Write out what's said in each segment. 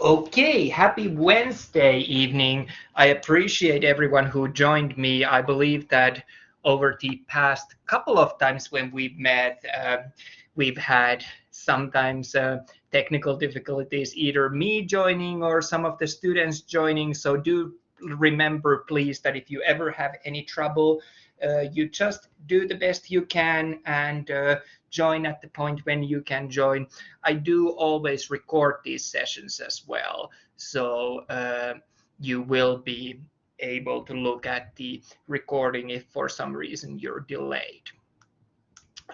Okay, happy Wednesday evening. I appreciate everyone who joined me. I believe that over the past couple of times when we've met, we've had sometimes technical difficulties, either me joining or some of the students joining. So do remember, please, that if you ever have any trouble, you just do the best you can and join at the point when you can join. I do always record these sessions as well, so you will be able to look at the recording if for some reason you're delayed.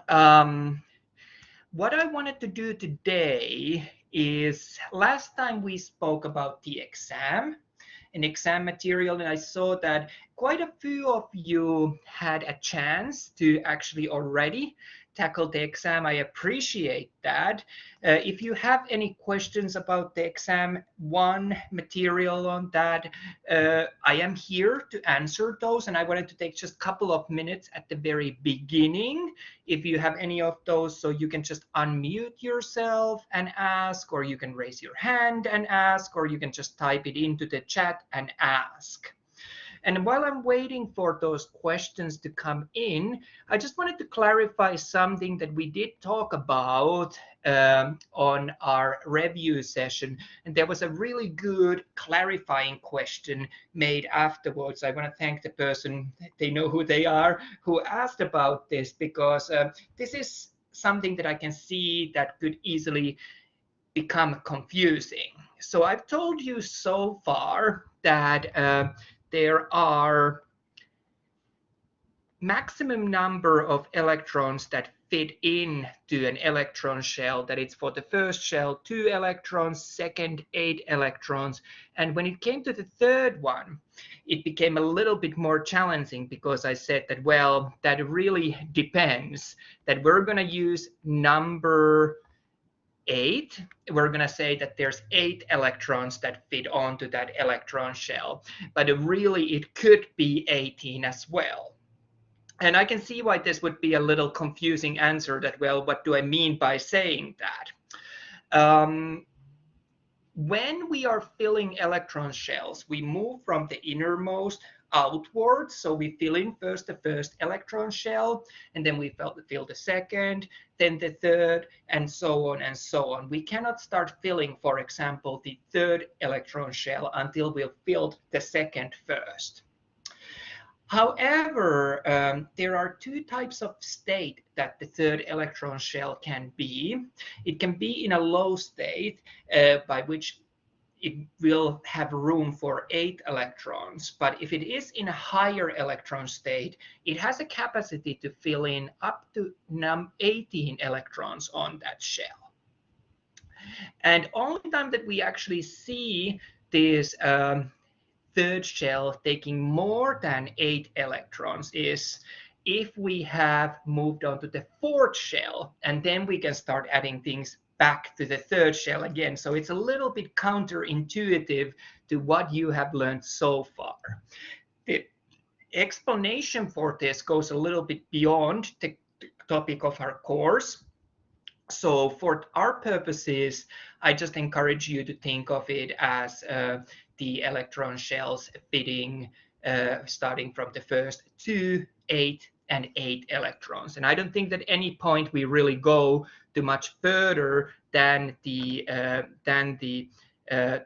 What I wanted to do today is, last time we spoke about the exam and exam material, and I saw that quite a few of you had a chance to actually already tackle the exam. I appreciate that. If you have any questions about the exam one material on that, I am here to answer those, and I wanted to take just a couple of minutes at the very beginning if you have any of those, so you can just unmute yourself and ask, or you can raise your hand and ask, or you can just type it into the chat and ask. And while I'm waiting for those questions to come in, I just wanted to clarify something that we did talk about on our review session. And there was a really good clarifying question made afterwards. I want to thank the person, they know who they are, who asked about this, because this is something that I can see that could easily become confusing. So I've told you so far that there are maximum number of electrons that fit into an electron shell, that it's for the first shell 2 electrons, second 8 electrons, and when it came to the third one, it became a little bit more challenging, because I said that, well, that really depends, that we're going to use number 8. We're going to say that there's 8 electrons that fit onto that electron shell, but really it could be 18 as well. And I can see why this would be a little confusing answer, that, well, what do I mean by saying that? When we are filling electron shells, we move from the innermost outwards. So we fill in first the first electron shell, and then we fill the second, then the third, and so on and so on. We cannot start filling, for example, the third electron shell until we've filled the second first. However, there are 2 types of state that the third electron shell can be. It can be in a low state, by which it will have room for 8 electrons. But if it is in a higher electron state, it has a capacity to fill in up to 18 electrons on that shell. And only time that we actually see this third shell taking more than 8 electrons is if we have moved on to the fourth shell, and then we can start adding things back to the third shell again. So it's a little bit counterintuitive to what you have learned so far. The explanation for this goes a little bit beyond the topic of our course. So for our purposes, I just encourage you to think of it as the electron shells fitting, starting from the first 2, 8, and 8 electrons. And I don't think that any point we really go to much further than the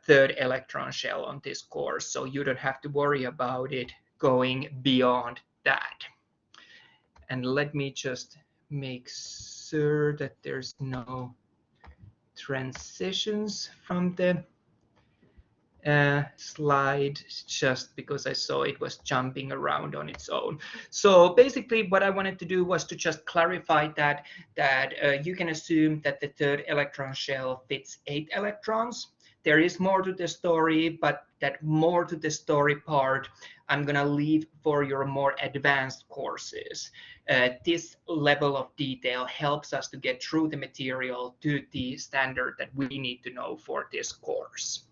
third electron shell on this course. So you don't have to worry about it going beyond that. And let me just make sure that there's no transitions from the slide, just because I saw it was jumping around on its own. So basically what I wanted to do was to just clarify that you can assume that the third electron shell fits 8 electrons. There is more to the story, but that more to the story part I'm going to leave for your more advanced courses. This level of detail helps us to get through the material to the standard that we need to know for this course.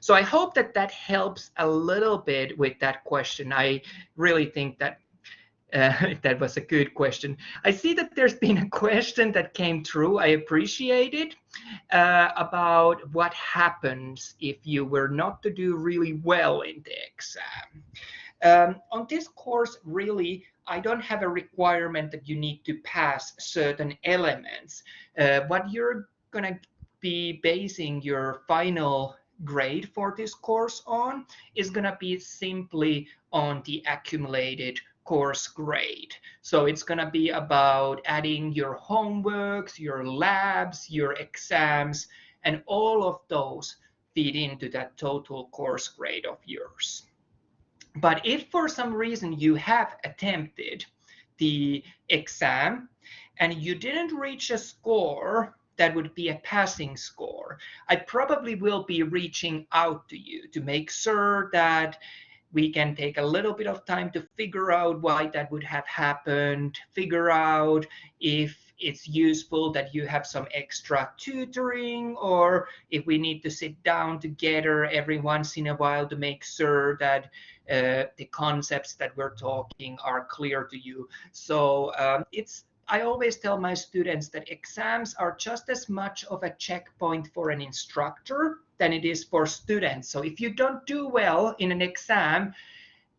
So I hope that that helps a little bit with that question. I really think that That was a good question. I see that there's been a question that came through. I appreciate it, about what happens if you were not to do really well in the exam. On this course, really, I don't have a requirement that you need to pass certain elements. What you're going to be basing your final grade for this course on is going to be simply on the accumulated course grade. So it's going to be about adding your homeworks, your labs, your exams, and all of those feed into that total course grade of yours. But if for some reason you have attempted the exam and you didn't reach a score that would be a passing score, I probably will be reaching out to you to make sure that we can take a little bit of time to figure out why that would have happened, figure out if it's useful that you have some extra tutoring, or if we need to sit down together every once in a while to make sure that the concepts that we're talking are clear to you. So I always tell my students that exams are just as much of a checkpoint for an instructor than it is for students. So if you don't do well in an exam,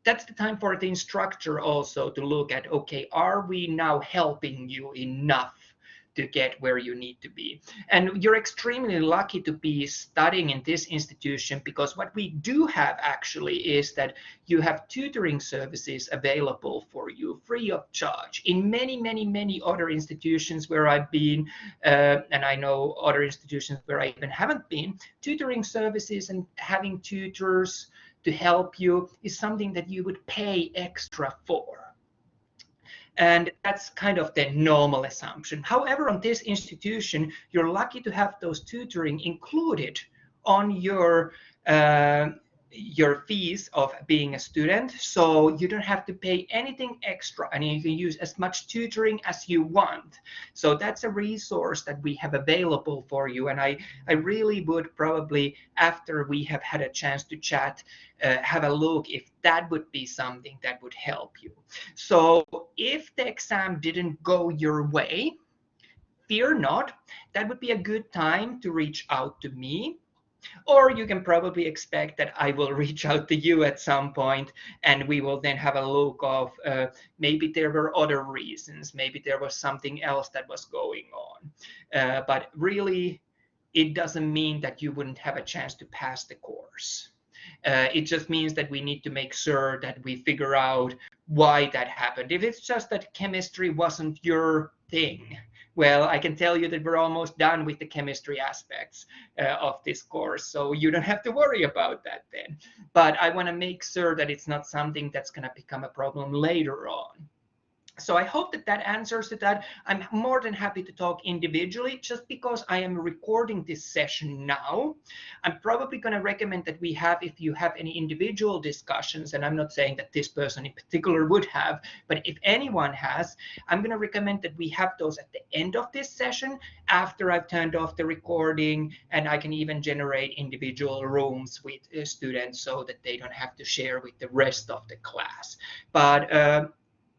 that's the time for the instructor also to look at, okay, are we now helping you enough to get where you need to be? And you're extremely lucky to be studying in this institution, because what we do have actually is that you have tutoring services available for you free of charge. In many other institutions where I've been, and I know other institutions where I even haven't been, tutoring services and having tutors to help you is something that you would pay extra for. And that's kind of the normal assumption. However, on this institution, you're lucky to have those tutoring included on your fees of being a student. So you don't have to pay anything extra, and you can use as much tutoring as you want. So that's a resource that we have available for you. And I really would probably, after we have had a chance to chat, have a look if that would be something that would help you. So if the exam didn't go your way, fear not. That would be a good time to reach out to me. Or you can probably expect that I will reach out to you at some point, and we will then have a look of maybe there were other reasons, maybe there was something else that was going on. But really, it doesn't mean that you wouldn't have a chance to pass the course. It just means that we need to make sure that we figure out why that happened. If it's just that chemistry wasn't your thing, well, I can tell you that we're almost done with the chemistry aspects of this course, so you don't have to worry about that then. But I want to make sure that it's not something that's going to become a problem later on. So I hope that that answers to that. I'm more than happy to talk individually. Just because I am recording this session now, I'm probably going to recommend that we have, if you have any individual discussions, and I'm not saying that this person in particular would have, but if anyone has, I'm going to recommend that we have those at the end of this session after I've turned off the recording, and I can even generate individual rooms with students so that they don't have to share with the rest of the class. But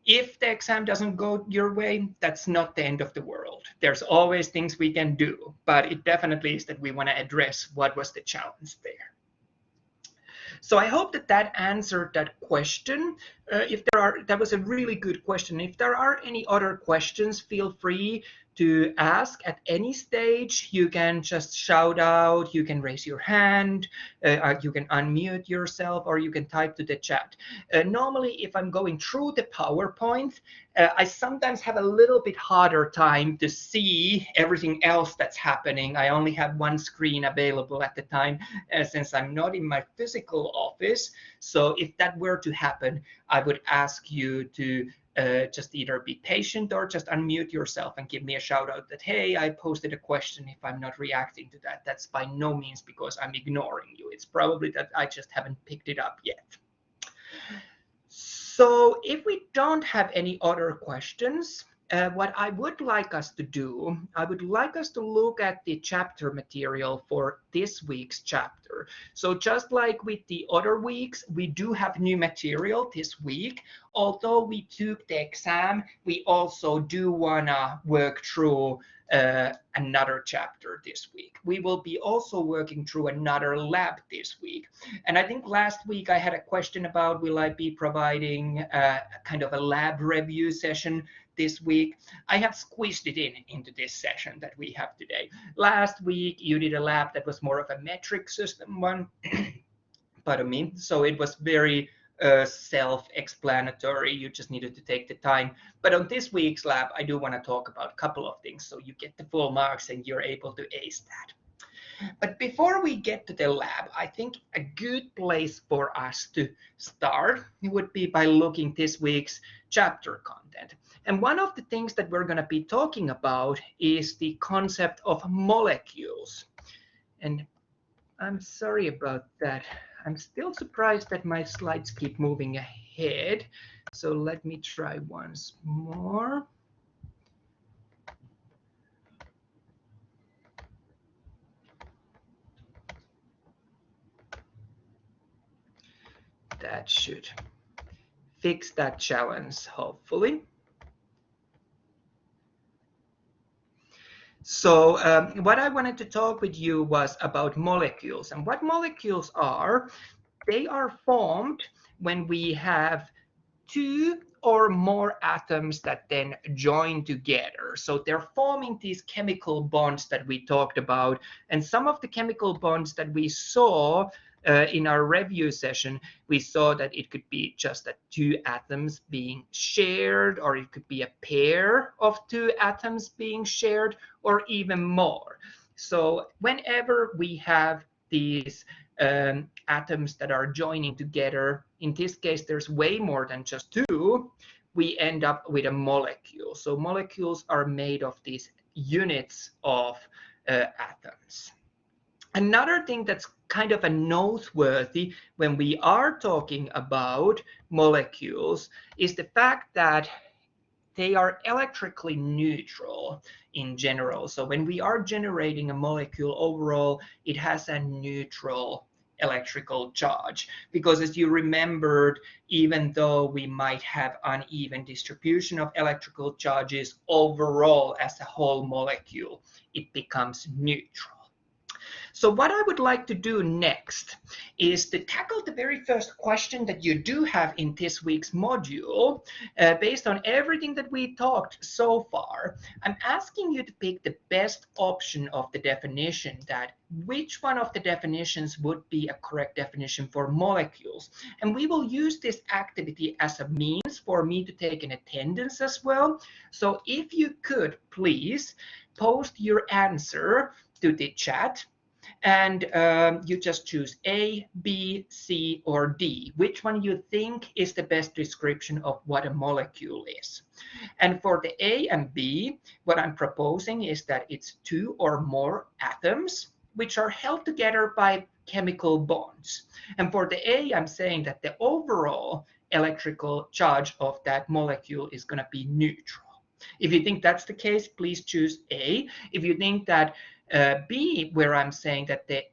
if the exam doesn't go your way, that's not the end of the world. There's always things we can do, but it definitely is that we want to address what was the challenge there. So I hope that that answered that question. That was a really good question. If there are any other questions, feel free to ask at any stage. You can just shout out, you can raise your hand, you can unmute yourself, or you can type to the chat. Normally, if I'm going through the PowerPoint, I sometimes have a little bit harder time to see everything else that's happening. I only have one screen available at the time since I'm not in my physical office. So if that were to happen, I would ask you to just either be patient or just unmute yourself and give me a shout out that, hey, I posted a question. If I'm not reacting to that, that's by no means because I'm ignoring you. It's probably that I just haven't picked it up yet. So if we don't have any other questions, what I would like us to do, I would like us to look at the chapter material for this week's chapter. So just like with the other weeks, we do have new material this week. Although we took the exam, we also do want to work through another chapter this week. We will be also working through another lab this week. And I think last week I had a question about, will I be providing kind of a lab review session this week? I have squeezed it into this session that we have today. Last week you did a lab that was more of a metric system one, pardon me, so it was very self-explanatory. You just needed to take the time. But on this week's lab, I do want to talk about a couple of things so you get the full marks and you're able to ace that. But before we get to the lab, I think a good place for us to start would be by looking this week's chapter content. And one of the things that we're going to be talking about is the concept of molecules. And I'm sorry about that. I'm still surprised that my slides keep moving ahead. So let me try once more. That should fix that challenge, hopefully. So what I wanted to talk with you was about molecules. And what molecules are, they are formed when we have two or more atoms that then join together. So they're forming these chemical bonds that we talked about. And some of the chemical bonds that we saw in our review session, we saw that it could be just that two atoms being shared, or it could be a pair of two atoms being shared, or even more. So whenever we have these atoms that are joining together, in this case there's way more than just two, we end up with a molecule. So molecules are made of these units of atoms. Another thing that's kind of a noteworthy when we are talking about molecules is the fact that they are electrically neutral in general. So when we are generating a molecule overall, it has a neutral electrical charge, because as you remembered, even though we might have uneven distribution of electrical charges, overall as a whole molecule, it becomes neutral. So what I would like to do next is to tackle the very first question that you do have in this week's module. Based on everything that we talked so far, I'm asking you to pick the best option of the definition, that which one of the definitions would be a correct definition for molecules. And we will use this activity as a means for me to take an attendance as well. So if you could please post your answer to the chat, and you just choose A, B, C, or D, which one you think is the best description of what a molecule is. And for the A and B, what I'm proposing is that it's two or more atoms which are held together by chemical bonds. And for the A, I'm saying that the overall electrical charge of that molecule is going to be neutral. If you think that's the case, please choose A. If you think that B, where I'm saying that the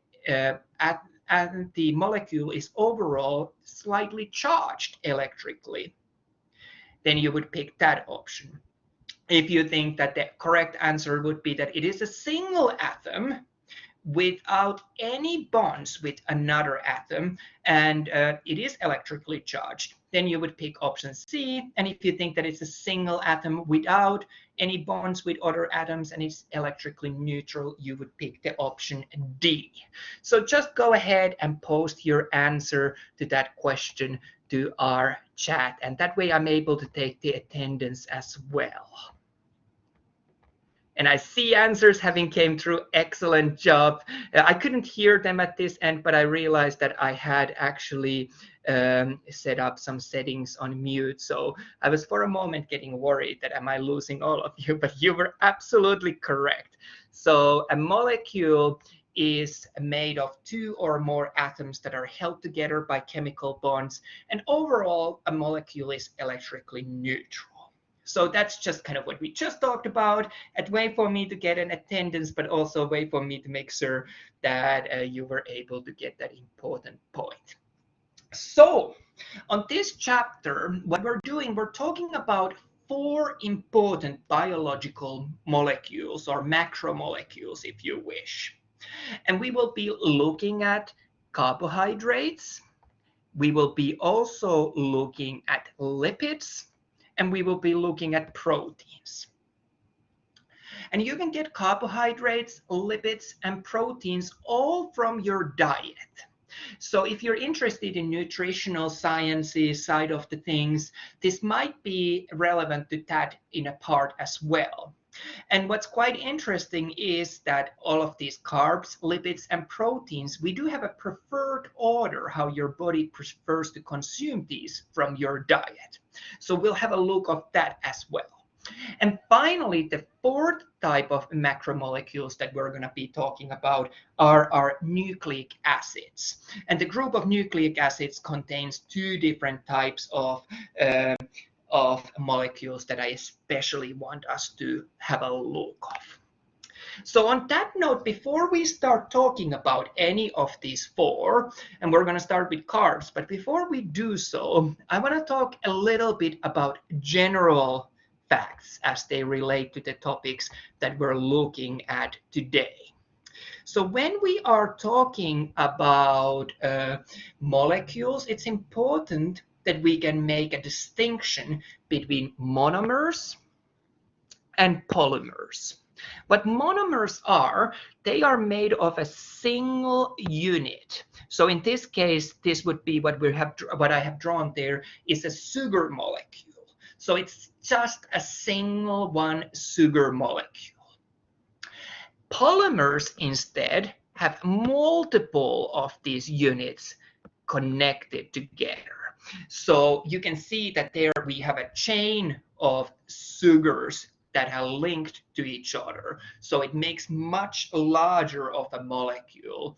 molecule is overall slightly charged electrically, then you would pick that option. If you think that the correct answer would be that it is a single atom without any bonds with another atom, and it is electrically charged, then you would pick option C. And if you think that it's a single atom without any bonds with other atoms and it's electrically neutral, you would pick the option D. So just go ahead and post your answer to that question to our chat, and that way I'm able to take the attendance as well. And I see answers having came through. Excellent job. I couldn't hear them at this end, but I realized that I had actually set up some settings on mute. So I was for a moment getting worried that am I losing all of you, but you were absolutely correct. So a molecule is made of two or more atoms that are held together by chemical bonds. And overall, a molecule is electrically neutral. So that's just kind of what we just talked about, a way for me to get an attendance, but also a way for me to make sure that you were able to get that important point. So on this chapter, what we're doing, we're talking about 4 important biological molecules, or macromolecules if you wish. And we will be looking at carbohydrates. We will be also looking at lipids, and we will be looking at proteins. And you can get carbohydrates, lipids, and proteins all from your diet. So if you're interested in nutritional sciences side of the things, this might be relevant to that in a part as well. And what's quite interesting is that all of these carbs, lipids, and proteins, we do have a preferred order how your body prefers to consume these from your diet. So we'll have a look of that as well. And finally, the 4th type of macromolecules that we're going to be talking about are our nucleic acids. And the group of nucleic acids contains 2 different types of molecules that I especially want us to have a look of. So on that note, before we start talking about any of these 4, and we're going to start with carbs, but before we do so, I want to talk a little bit about general facts as they relate to the topics that we're looking at today. So when we are talking about molecules, it's important that we can make a distinction between monomers and polymers. What monomers are, they are made of a single unit. So in this case, this would be what I have drawn there is a sugar molecule. So it's just a single one sugar molecule. Polymers instead have multiple of these units connected together. So you can see that there we have a chain of sugars that are linked to each other. So it makes much larger of a molecule,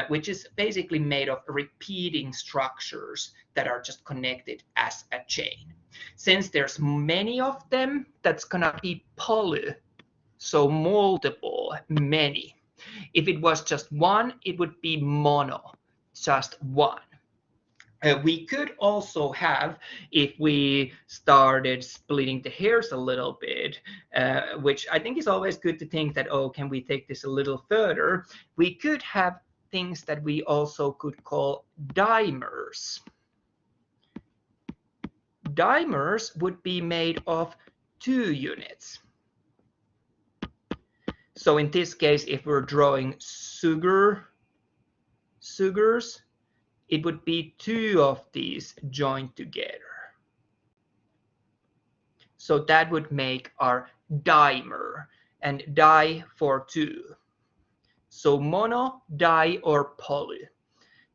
which is basically made of repeating structures that are just connected as a chain. Since there's many of them, that's gonna be poly, so multiple, many. If it was just one, it would be mono, just one. We could also have, if we started splitting the hairs a little bit, which I think is always good to think that, oh, can we take this a little further? We could have things that we also could call dimers. Dimers would be made of 2 units. So in this case, if we're drawing sugars, it would be 2 of these joined together. So that would make our dimer, and di for 2. So mono, di, or poly.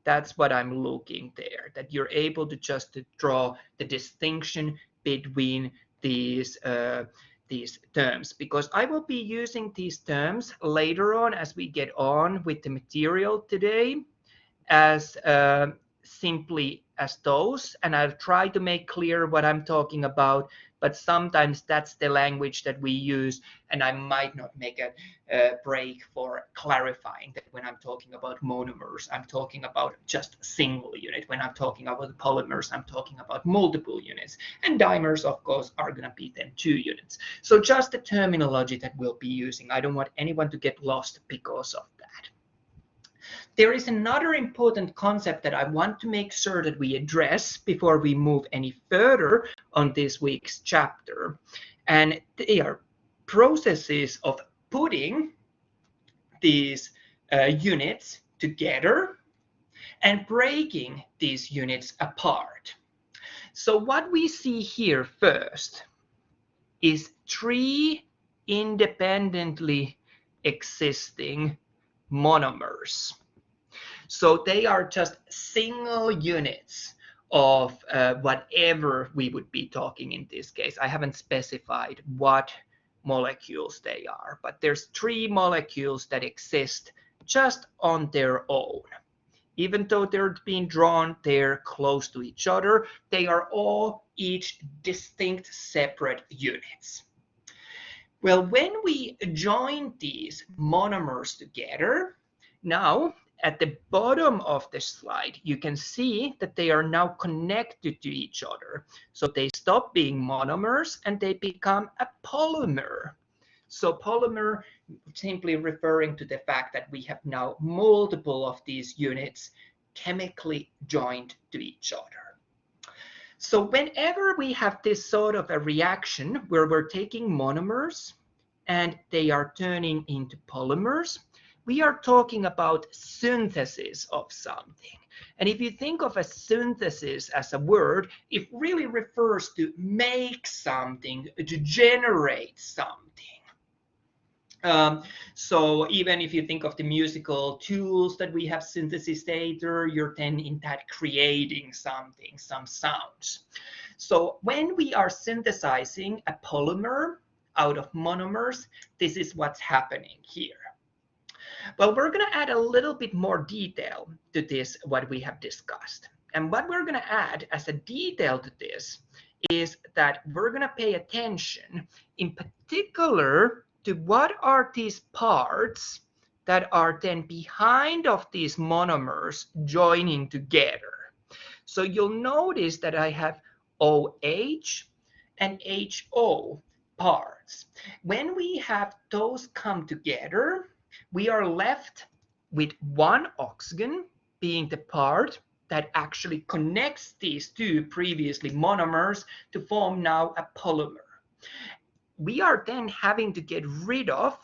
That's what I'm looking there, that you're able to just draw the distinction between these terms, because I will be using these terms later on as we get on with the material today as simply as those, and I'll try to make clear what I'm talking about, but sometimes that's the language that we use, and I might not make a break for clarifying that when I'm talking about monomers, I'm talking about just a single unit. When I'm talking about polymers, I'm talking about multiple units, and dimers, of course, are going to be then 2 units. So just the terminology that we'll be using. I don't want anyone to get lost because of that. There is another important concept that I want to make sure that we address before we move any further on this week's chapter, and they are processes of putting these units together and breaking these units apart. So what we see here first is 3 independently existing monomers. So they are just single units of whatever we would be talking in this case. I haven't specified what molecules they are, but there's 3 molecules that exist just on their own. Even though they're being drawn, they're close to each other. They are all each distinct separate units. Well, when we join these monomers together, now at the bottom of the slide, you can see that they are now connected to each other. So they stop being monomers and they become a polymer. So polymer simply referring to the fact that we have now multiple of these units chemically joined to each other. So whenever we have this sort of a reaction where we're taking monomers and they are turning into polymers, we are talking about synthesis of something. And if you think of a synthesis as a word, it really refers to make something, to generate something. So even if you think of the musical tools that we have synthesis theater, you're then in that creating something, some sounds. So when we are synthesizing a polymer out of monomers, this is what's happening here. Well, we're going to add a little bit more detail to this, what we have discussed. And what we're going to add as a detail to this is that we're going to pay attention in particular to what are these parts that are then behind of these monomers joining together. So you'll notice that I have OH and HO parts. When we have those come together, we are left with one oxygen being the part that actually connects these two previously monomers to form now a polymer. We are then having to get rid of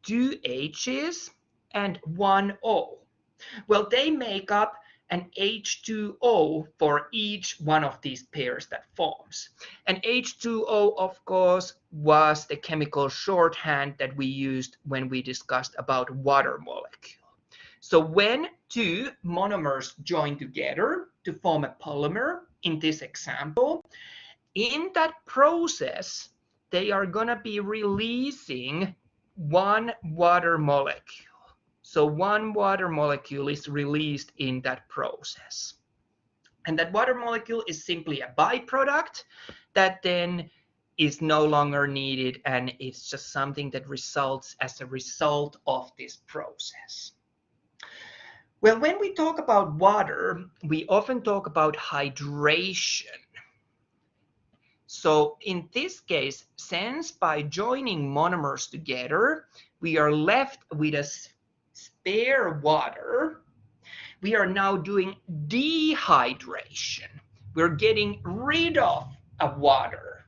two H's and one O. Well, they make up an H2O for each one of these pairs that forms. And H2O, of course, was the chemical shorthand that we used when we discussed about water molecule. So when two monomers join together to form a polymer, in this example, in that process, they are going to be releasing one water molecule. So one water molecule is released in that process. And that water molecule is simply a byproduct that then is no longer needed, and it's just something that results as a result of this process. Well, when we talk about water, we often talk about hydration. So in this case, since by joining monomers together, we are left with a spare water, we are now doing dehydration. We're getting rid of a water.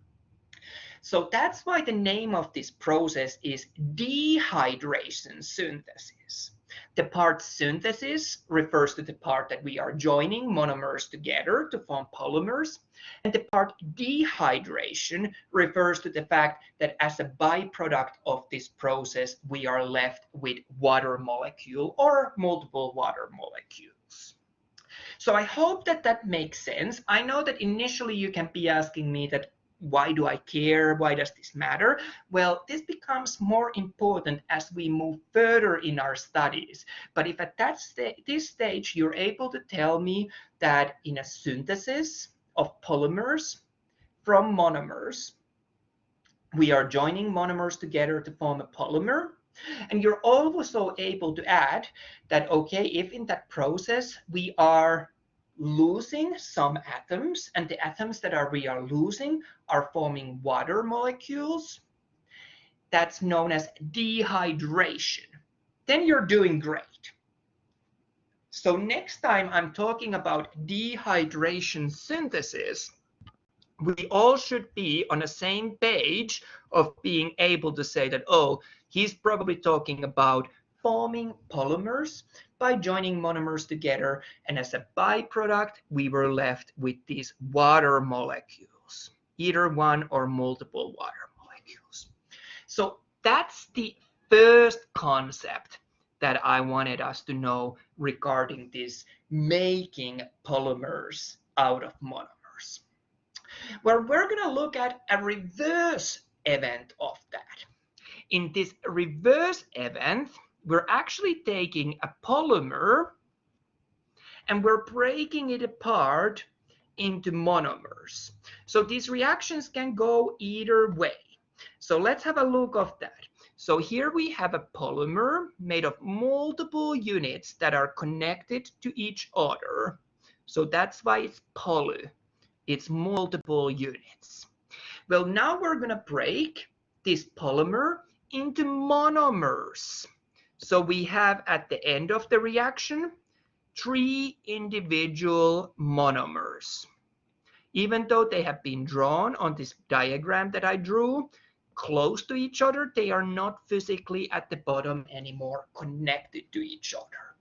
So that's why the name of this process is dehydration synthesis. The part synthesis refers to the part that we are joining monomers together to form polymers. And the part dehydration refers to the fact that as a byproduct of this process, we are left with water molecule or multiple water molecules. So I hope that that makes sense. I know that initially you can be asking me that, why do I care? Why does this matter? Well, this becomes more important as we move further in our studies. But if at this stage you're able to tell me that in a synthesis of polymers from monomers, we are joining monomers together to form a polymer, and you're also able to add that, okay, if in that process we are losing some atoms, and the atoms that we are losing are forming water molecules, that's known as dehydration, then you're doing great. So next time I'm talking about dehydration synthesis, we all should be on the same page of being able to say that, oh, he's probably talking about forming polymers by joining monomers together, and as a byproduct, we were left with these water molecules, either one or multiple water molecules. So that's the first concept that I wanted us to know regarding this making polymers out of monomers. Well, we're going to look at a reverse event of that. In this reverse event, we're actually taking a polymer and we're breaking it apart into monomers. So these reactions can go either way. So let's have a look of that. So here we have a polymer made of multiple units that are connected to each other. So that's why it's poly. It's multiple units. Well, now we're going to break this polymer into monomers. So we have at the end of the reaction 3 individual monomers. Even though they have been drawn on this diagram that I drew close to each other, they are not physically at the bottom anymore connected to each other.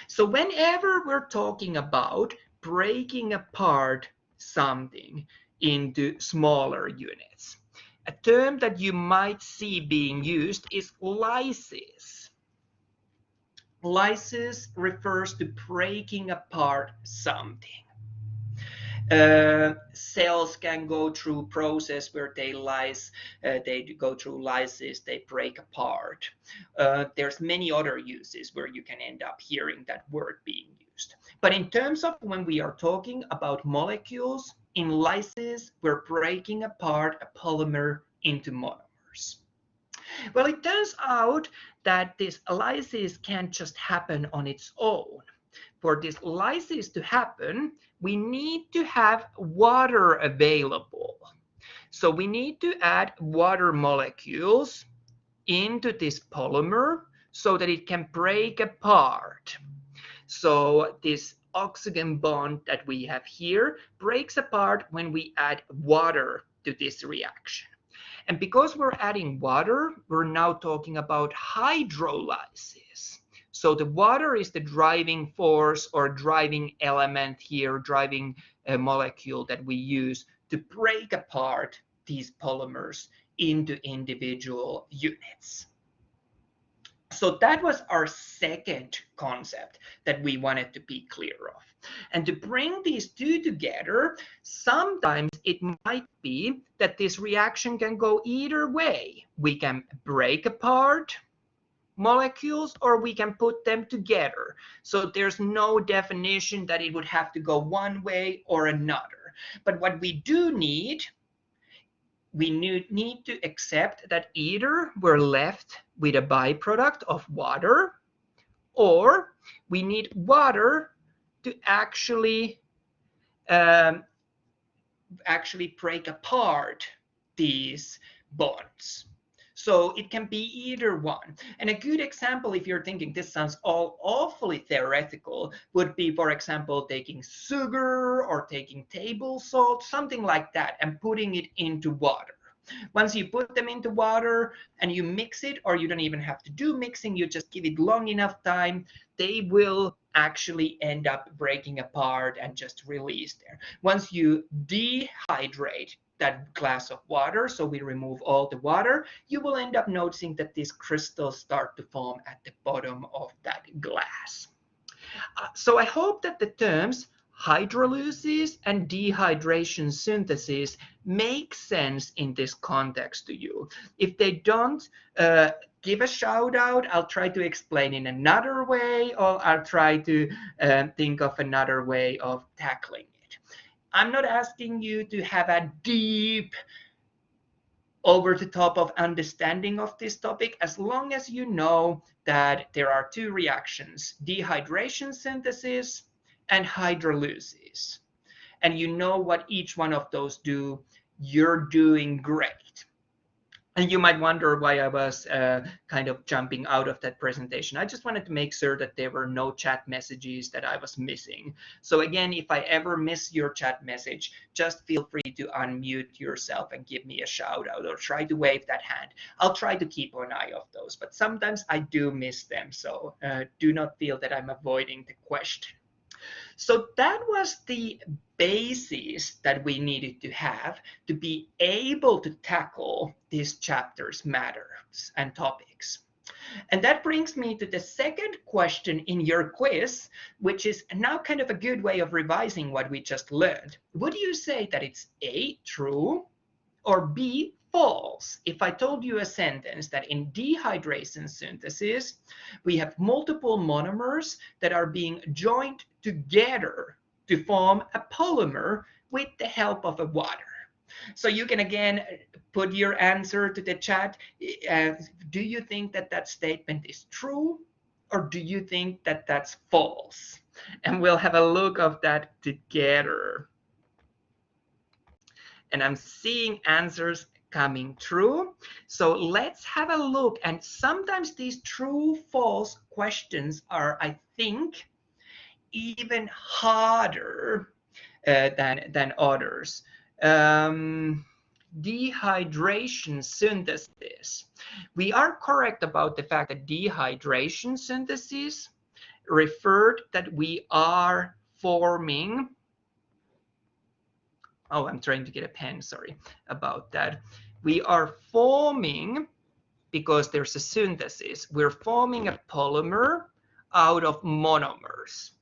So whenever we're talking about breaking apart something into smaller units, a term that you might see being used is lysis. Lysis refers to breaking apart something. Cells can go through process where they go through lysis, they break apart. There's many other uses where you can end up hearing that word being used. But in terms of when we are talking about molecules, in lysis, we're breaking apart a polymer into monomers. Well, it turns out that this lysis can't just happen on its own. For this lysis to happen, we need to have water available. So we need to add water molecules into this polymer so that it can break apart. So this oxygen bond that we have here breaks apart when we add water to this reaction. And because we're adding water, we're now talking about hydrolysis. So the water is the driving force or driving element here, driving molecule that we use to break apart these polymers into individual units. So that was our second concept that we wanted to be clear of. And to bring these two together, sometimes it might be that this reaction can go either way. We can break apart molecules or we can put them together. So there's no definition that it would have to go one way or another. But what we do need, we need to accept that either we're left with a byproduct of water, or we need water to actually break apart these bonds. So it can be either one. And a good example, if you're thinking this sounds all awfully theoretical, would be, for example, taking sugar or taking table salt, something like that, and putting it into water. Once you put them into water and you mix it, or you don't even have to do mixing, you just give it long enough time, they will actually end up breaking apart and just release there. Once you dehydrate that glass of water, so we remove all the water, you will end up noticing that these crystals start to form at the bottom of that glass. So I hope that the terms hydrolysis and dehydration synthesis make sense in this context to you. If they don't, give a shout out. I'll try to explain in another way, or I'll try to think of another way of tackling it. I'm not asking you to have a deep, over the top of understanding of this topic, as long as you know that there are two reactions, dehydration synthesis and hydrolysis, and you know what each one of those do, you're doing great. And you might wonder why I was kind of jumping out of that presentation. I just wanted to make sure that there were no chat messages that I was missing. So again, if I ever miss your chat message, just feel free to unmute yourself and give me a shout out, or try to wave that hand. I'll try to keep an eye of those, but sometimes I do miss them. So do not feel that I'm avoiding the question. So that was the basis that we needed to have to be able to tackle these chapters, matters, and topics. And that brings me to the second question in your quiz, which is now kind of a good way of revising what we just learned. Would you say that it's A, true, or B, false, if I told you a sentence that in dehydration synthesis, we have multiple monomers that are being joined together to form a polymer with the help of a water. So you can again put your answer to the chat. Do you think that that statement is true, or do you think that that's false? And we'll have a look of that together. And I'm seeing answers coming true. So let's have a look. And sometimes these true false questions are, I think, even harder than others. Dehydration synthesis. We are correct about the fact that dehydration synthesis referred that we are forming. Oh, I'm trying to get a pen, sorry about that. We are forming, because there's a synthesis, we're forming a polymer out of monomers.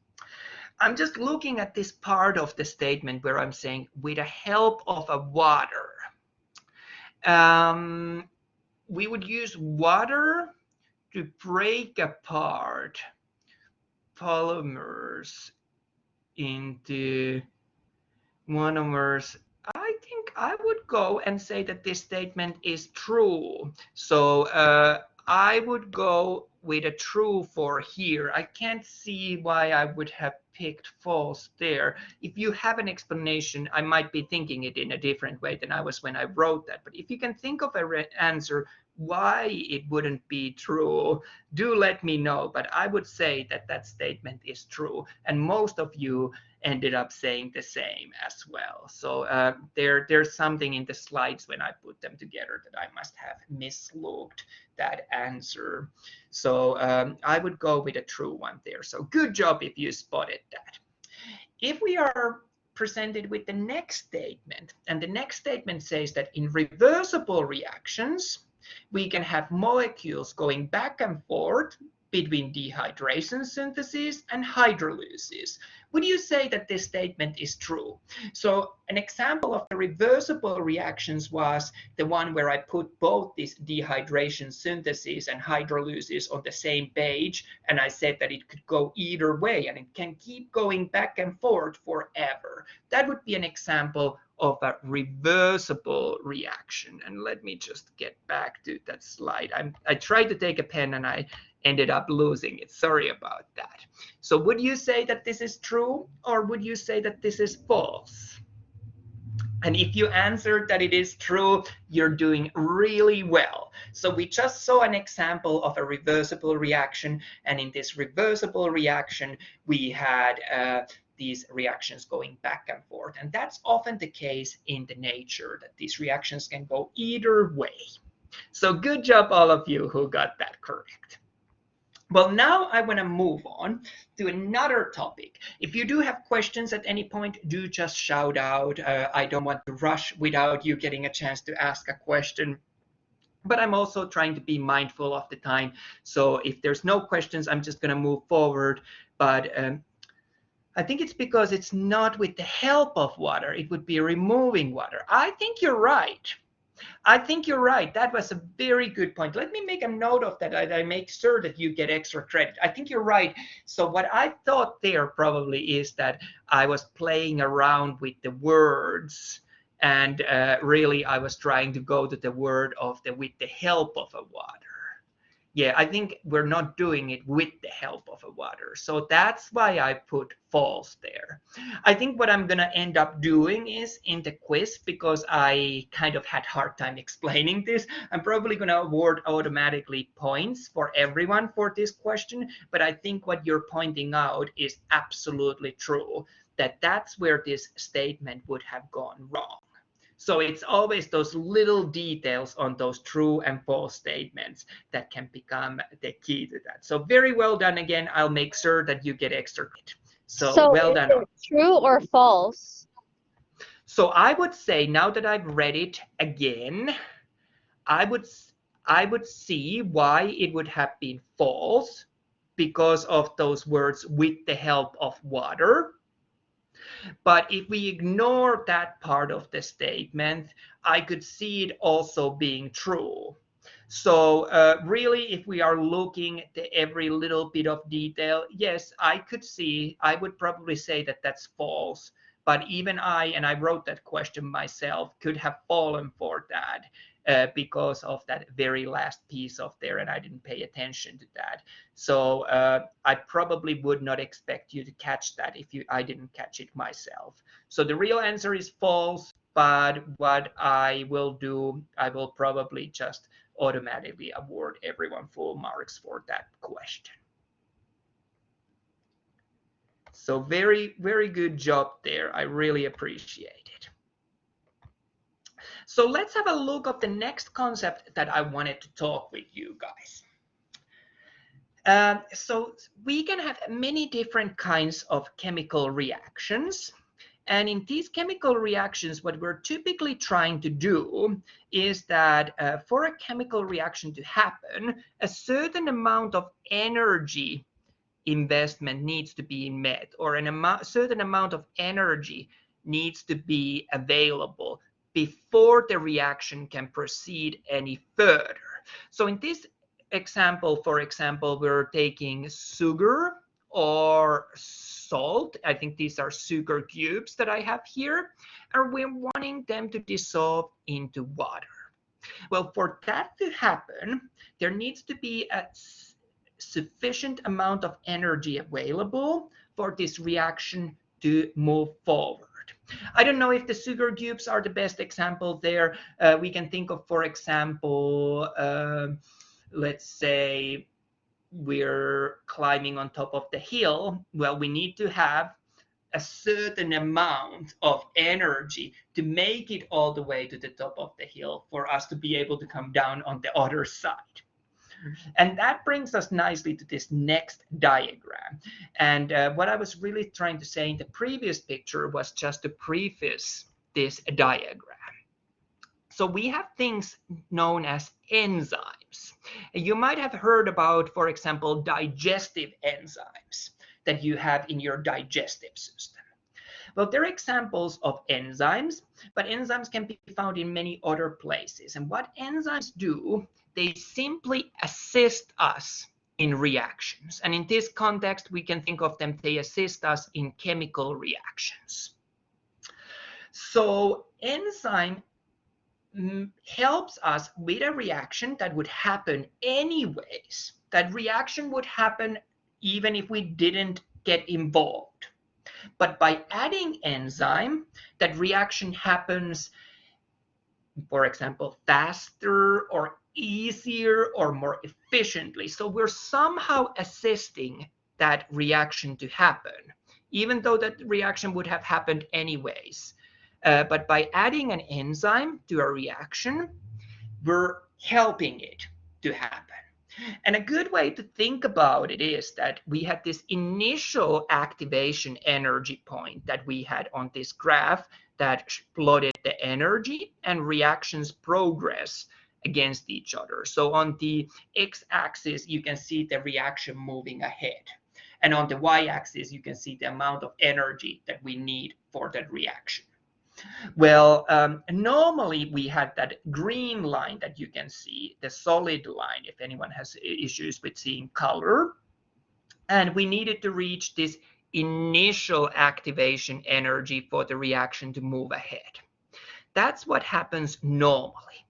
I'm just looking at this part of the statement where I'm saying with the help of a water. We would use water to break apart polymers into monomers. I think I would go and say that this statement is true. So I would go with a true for here. I can't see why I would have picked false there. If you have an explanation, I might be thinking it in a different way than I was when I wrote that. But if you can think of an answer why it wouldn't be true, do let me know. But I would say that that statement is true. And most of you ended up saying the same as well. So there's something in the slides when I put them together that I must have mislooked that answer. So I would go with a true one there. So good job if you spotted that. If we are presented with the next statement, and the next statement says that in reversible reactions, we can have molecules going back and forth between dehydration synthesis and hydrolysis. Would you say that this statement is true? So an example of the reversible reactions was the one where I put both this dehydration synthesis and hydrolysis on the same page, and I said that it could go either way and it can keep going back and forth forever. That would be an example of a reversible reaction. And let me just get back to that slide. I tried to take a pen and I ended up losing it. Sorry about that. So would you say that this is true, or would you say that this is false? And if you answered that it is true, you're doing really well. So we just saw an example of a reversible reaction, and in this reversible reaction, we had these reactions going back and forth. And that's often the case in the nature, that these reactions can go either way. So good job, all of you who got that correct. Well, now I want to move on to another topic. If you do have questions at any point, do just shout out. I don't want to rush without you getting a chance to ask a question. But I'm also trying to be mindful of the time. So if there's no questions, I'm just going to move forward. But I think it's because it's not with the help of water. It would be removing water. I think you're right. I think you're right. That was a very good point. Let me make a note of that. I make sure that you get extra credit. I think you're right. So what I thought there probably is that I was playing around with the words, and really I was trying to go to the word of the with the help of a water. Yeah, I think we're not doing it with the help of a water. So that's why I put false there. I think what I'm going to end up doing is in the quiz, because I kind of had a hard time explaining this, I'm probably going to award automatically points for everyone for this question. But I think what you're pointing out is absolutely true, that that's where this statement would have gone wrong. So it's always those little details on those true and false statements that can become the key to that. So very well done again. I'll make sure that you get extra credit. So well done. Is it true or false? So I would say, now that I've read it again, I would see why it would have been false, because of those words with the help of water. But if we ignore that part of the statement, I could see it also being true. So really, if we are looking at every little bit of detail, yes, I would probably say that that's false. But even and I wrote that question myself, could have fallen for that because of that very last piece of there, and I didn't pay attention to that. So I probably would not expect you to catch that if I didn't catch it myself. So the real answer is false, but what I will do, I will probably just automatically award everyone full marks for that question. So very, very good job there. I really appreciate it. So let's have a look at the next concept that I wanted to talk with you guys. So we can have many different kinds of chemical reactions. And in these chemical reactions, what we're typically trying to do is that for a chemical reaction to happen, a certain amount of energy investment needs to be met, or a certain amount of energy needs to be available before the reaction can proceed any further. So in this example, for example, we're taking sugar or salt. I think these are sugar cubes that I have here, and we're wanting them to dissolve into water. Well, for that to happen, there needs to be a sufficient amount of energy available for this reaction to move forward. I don't know if the sugar cubes are the best example there. We can think of, for example, let's say we're climbing on top of the hill. Well, we need to have a certain amount of energy to make it all the way to the top of the hill for us to be able to come down on the other side. And that brings us nicely to this next diagram. And what I was really trying to say in the previous picture was just to preface this diagram. So we have things known as enzymes. You might have heard about, for example, digestive enzymes that you have in your digestive system. Well, they're examples of enzymes, but enzymes can be found in many other places. And what enzymes do, they simply assist us in reactions. And in this context, we can think of them, they assist us in chemical reactions. So enzyme helps us with a reaction that would happen anyways. That reaction would happen even if we didn't get involved. But by adding enzyme, that reaction happens, for example, faster or easier or more efficiently. So we're somehow assisting that reaction to happen, even though that reaction would have happened anyways. But by adding an enzyme to a reaction, we're helping it to happen. And a good way to think about it is that we had this initial activation energy point that we had on this graph that plotted the energy and reactions progress against each other. So on the x-axis, you can see the reaction moving ahead. And on the y-axis, you can see the amount of energy that we need for that reaction. Well, normally we had that green line that you can see, the solid line, if anyone has issues with seeing color. And we needed to reach this initial activation energy for the reaction to move ahead. That's what happens normally.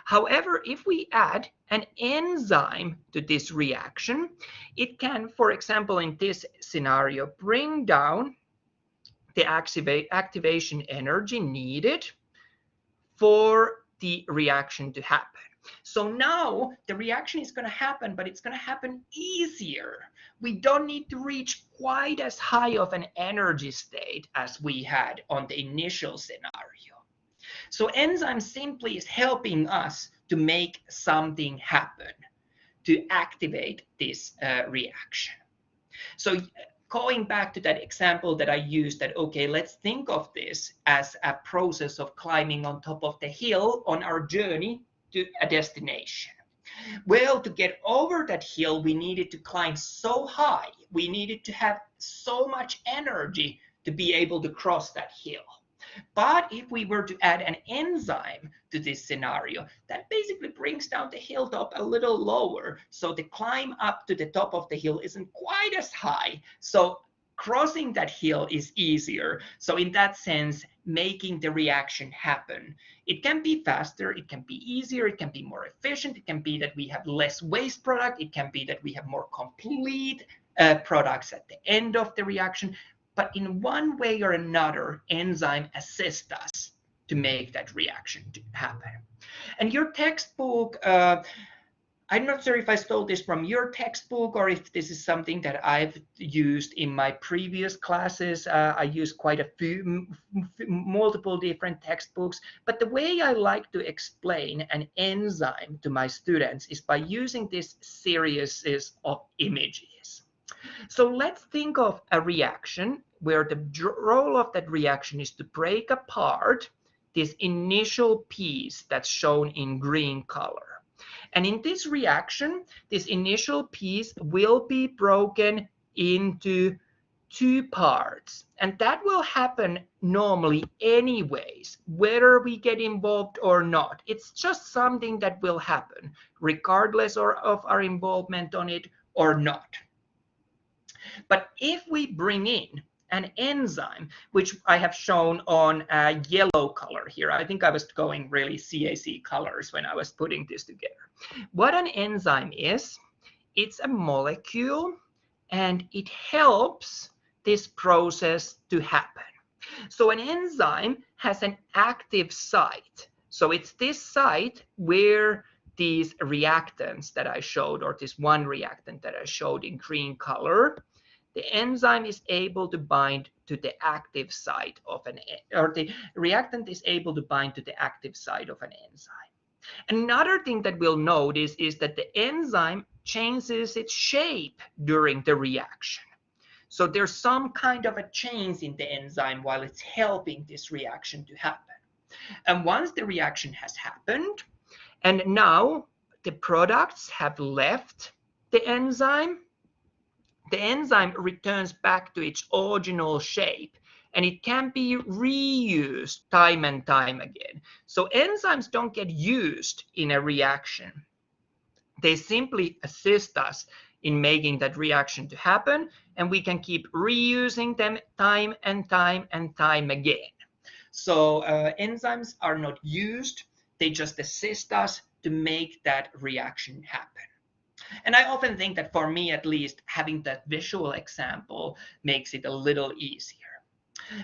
However, if we add an enzyme to this reaction, it can, for example, in this scenario, bring down the activation energy needed for the reaction to happen. So now the reaction is going to happen, but it's going to happen easier. We don't need to reach quite as high of an energy state as we had on the initial scenario. So enzyme simply is helping us to make something happen, to activate this reaction. So going back to that example that I used, that, okay, let's think of this as a process of climbing on top of the hill on our journey to a destination. Well, to get over that hill, we needed to climb so high. We needed to have so much energy to be able to cross that hill. But if we were to add an enzyme to this scenario, that basically brings down the hilltop a little lower. So the climb up to the top of the hill isn't quite as high. So crossing that hill is easier. So in that sense, making the reaction happen. It can be faster, it can be easier, it can be more efficient, it can be that we have less waste product, it can be that we have more complete products at the end of the reaction. But in one way or another, enzyme assist us to make that reaction to happen. And your textbook, I'm not sure if I stole this from your textbook or if this is something that I've used in my previous classes. I use quite a few, multiple different textbooks. But the way I like to explain an enzyme to my students is by using this series of images. So let's think of a reaction where the role of that reaction is to break apart this initial piece that's shown in green color. And in this reaction, this initial piece will be broken into two parts. And that will happen normally anyways, whether we get involved or not. It's just something that will happen, regardless of our involvement on it or not. But if we bring in an enzyme, which I have shown on a yellow color here, I think I was going really CAC colors when I was putting this together. What an enzyme is, it's a molecule and it helps this process to happen. So an enzyme has an active site. So it's this site where these reactants that I showed, or this one reactant that I showed in green color, the enzyme is able to bind to the active site of an, or the reactant is able to bind to the active site of an enzyme. Another thing that we'll notice is that the enzyme changes its shape during the reaction. So there's some kind of a change in the enzyme while it's helping this reaction to happen. And once the reaction has happened, and now the products have left the enzyme returns back to its original shape, and it can be reused time and time again. So enzymes don't get used in a reaction. They simply assist us in making that reaction to happen, and we can keep reusing them time and time and time again. So enzymes are not used, they just assist us to make that reaction happen. And I often think that for me, at least, having that visual example makes it a little easier.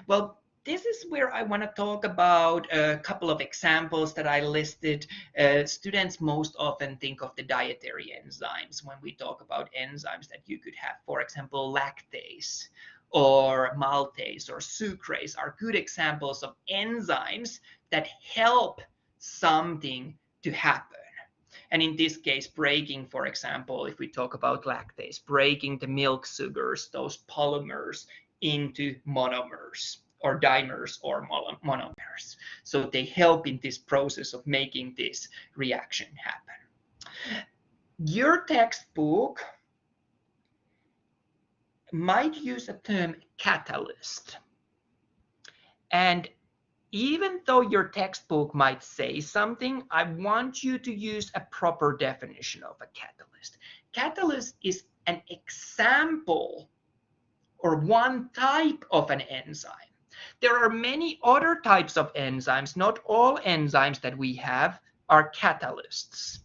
Well, this is where I want to talk about a couple of examples that I listed. Students most often think of the dietary enzymes when we talk about enzymes that you could have. For example, lactase or maltase or sucrase are good examples of enzymes that help something to happen. And in this case, breaking, for example, if we talk about lactase, breaking the milk sugars, those polymers, into monomers or dimers or monomers. So they help in this process of making this reaction happen. Your textbook might use a term catalyst. And even though your textbook might say something, I want you to use a proper definition of a catalyst. Catalyst is an example or one type of an enzyme. There are many other types of enzymes. Not all enzymes that we have are catalysts.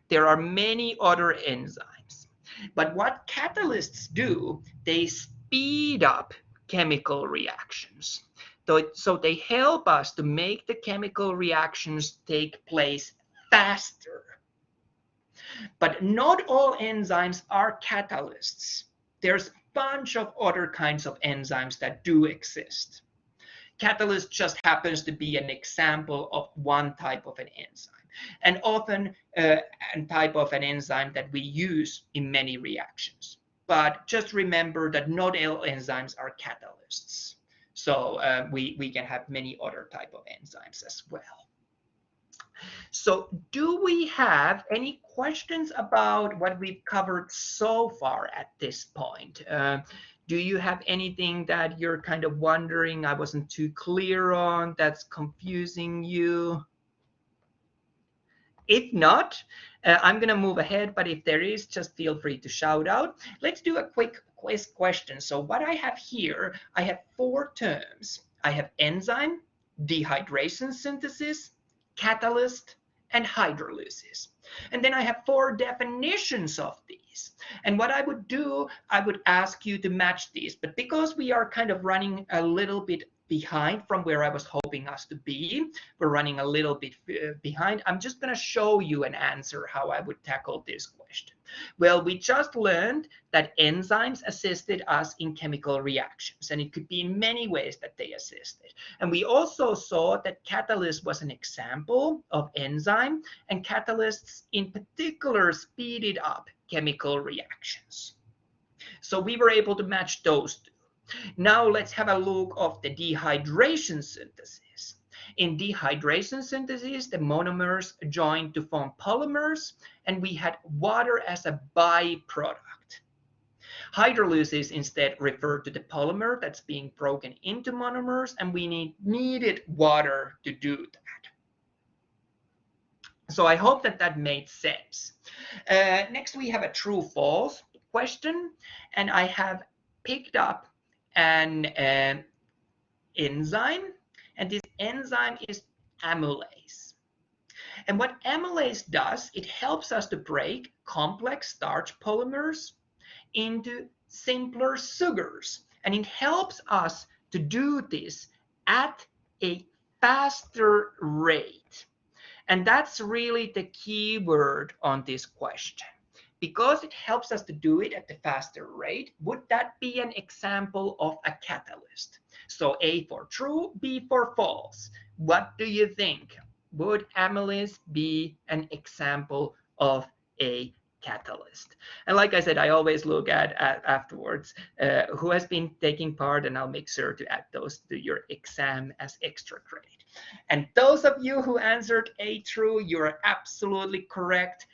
There are many other enzymes. But what catalysts do, they speed up chemical reactions. So they help us to make the chemical reactions take place faster. But not all enzymes are catalysts. There's a bunch of other kinds of enzymes that do exist. Catalyst just happens to be an example of one type of an enzyme, and often a type of an enzyme that we use in many reactions. But just remember that not all enzymes are catalysts. So we can have many other type of enzymes as well. So do we have any questions about what we've covered so far at this point? Do you have anything that you're kind of wondering I wasn't too clear on, that's confusing you? If not, I'm going to move ahead, but if there is, just feel free to shout out. Let's do a quick quiz question. So what I have here, I have 4 terms. I have enzyme, dehydration synthesis, catalyst, and hydrolysis. And then I have 4 definitions of these. And what I would do, I would ask you to match these. But because we are kind of running a little bit behind from where I was hoping us to be, we're running a little bit behind. I'm just going to show you an answer how I would tackle this question. Well, we just learned that enzymes assisted us in chemical reactions, and it could be in many ways that they assisted. And we also saw that catalyst was an example of enzyme, and catalysts in particular speeded up chemical reactions. So we were able to match those two. Now let's have a look of the dehydration synthesis. In dehydration synthesis, the monomers joined to form polymers, and we had water as a byproduct. Hydrolysis instead referred to the polymer that's being broken into monomers, and we needed water to do that. So I hope that that made sense. Next, we have a true-false question, and I have picked up an enzyme, and this enzyme is amylase. And what amylase does, it helps us to break complex starch polymers into simpler sugars, and it helps us to do this at a faster rate. And that's really the key word on this question. Because it helps us to do it at the faster rate, would that be an example of a catalyst? So A for true, B for false. What do you think? Would amylase be an example of a catalyst? And like I said, I always look at afterwards who has been taking part, and I'll make sure to add those to your exam as extra credit. And those of you who answered A true, you're absolutely correct.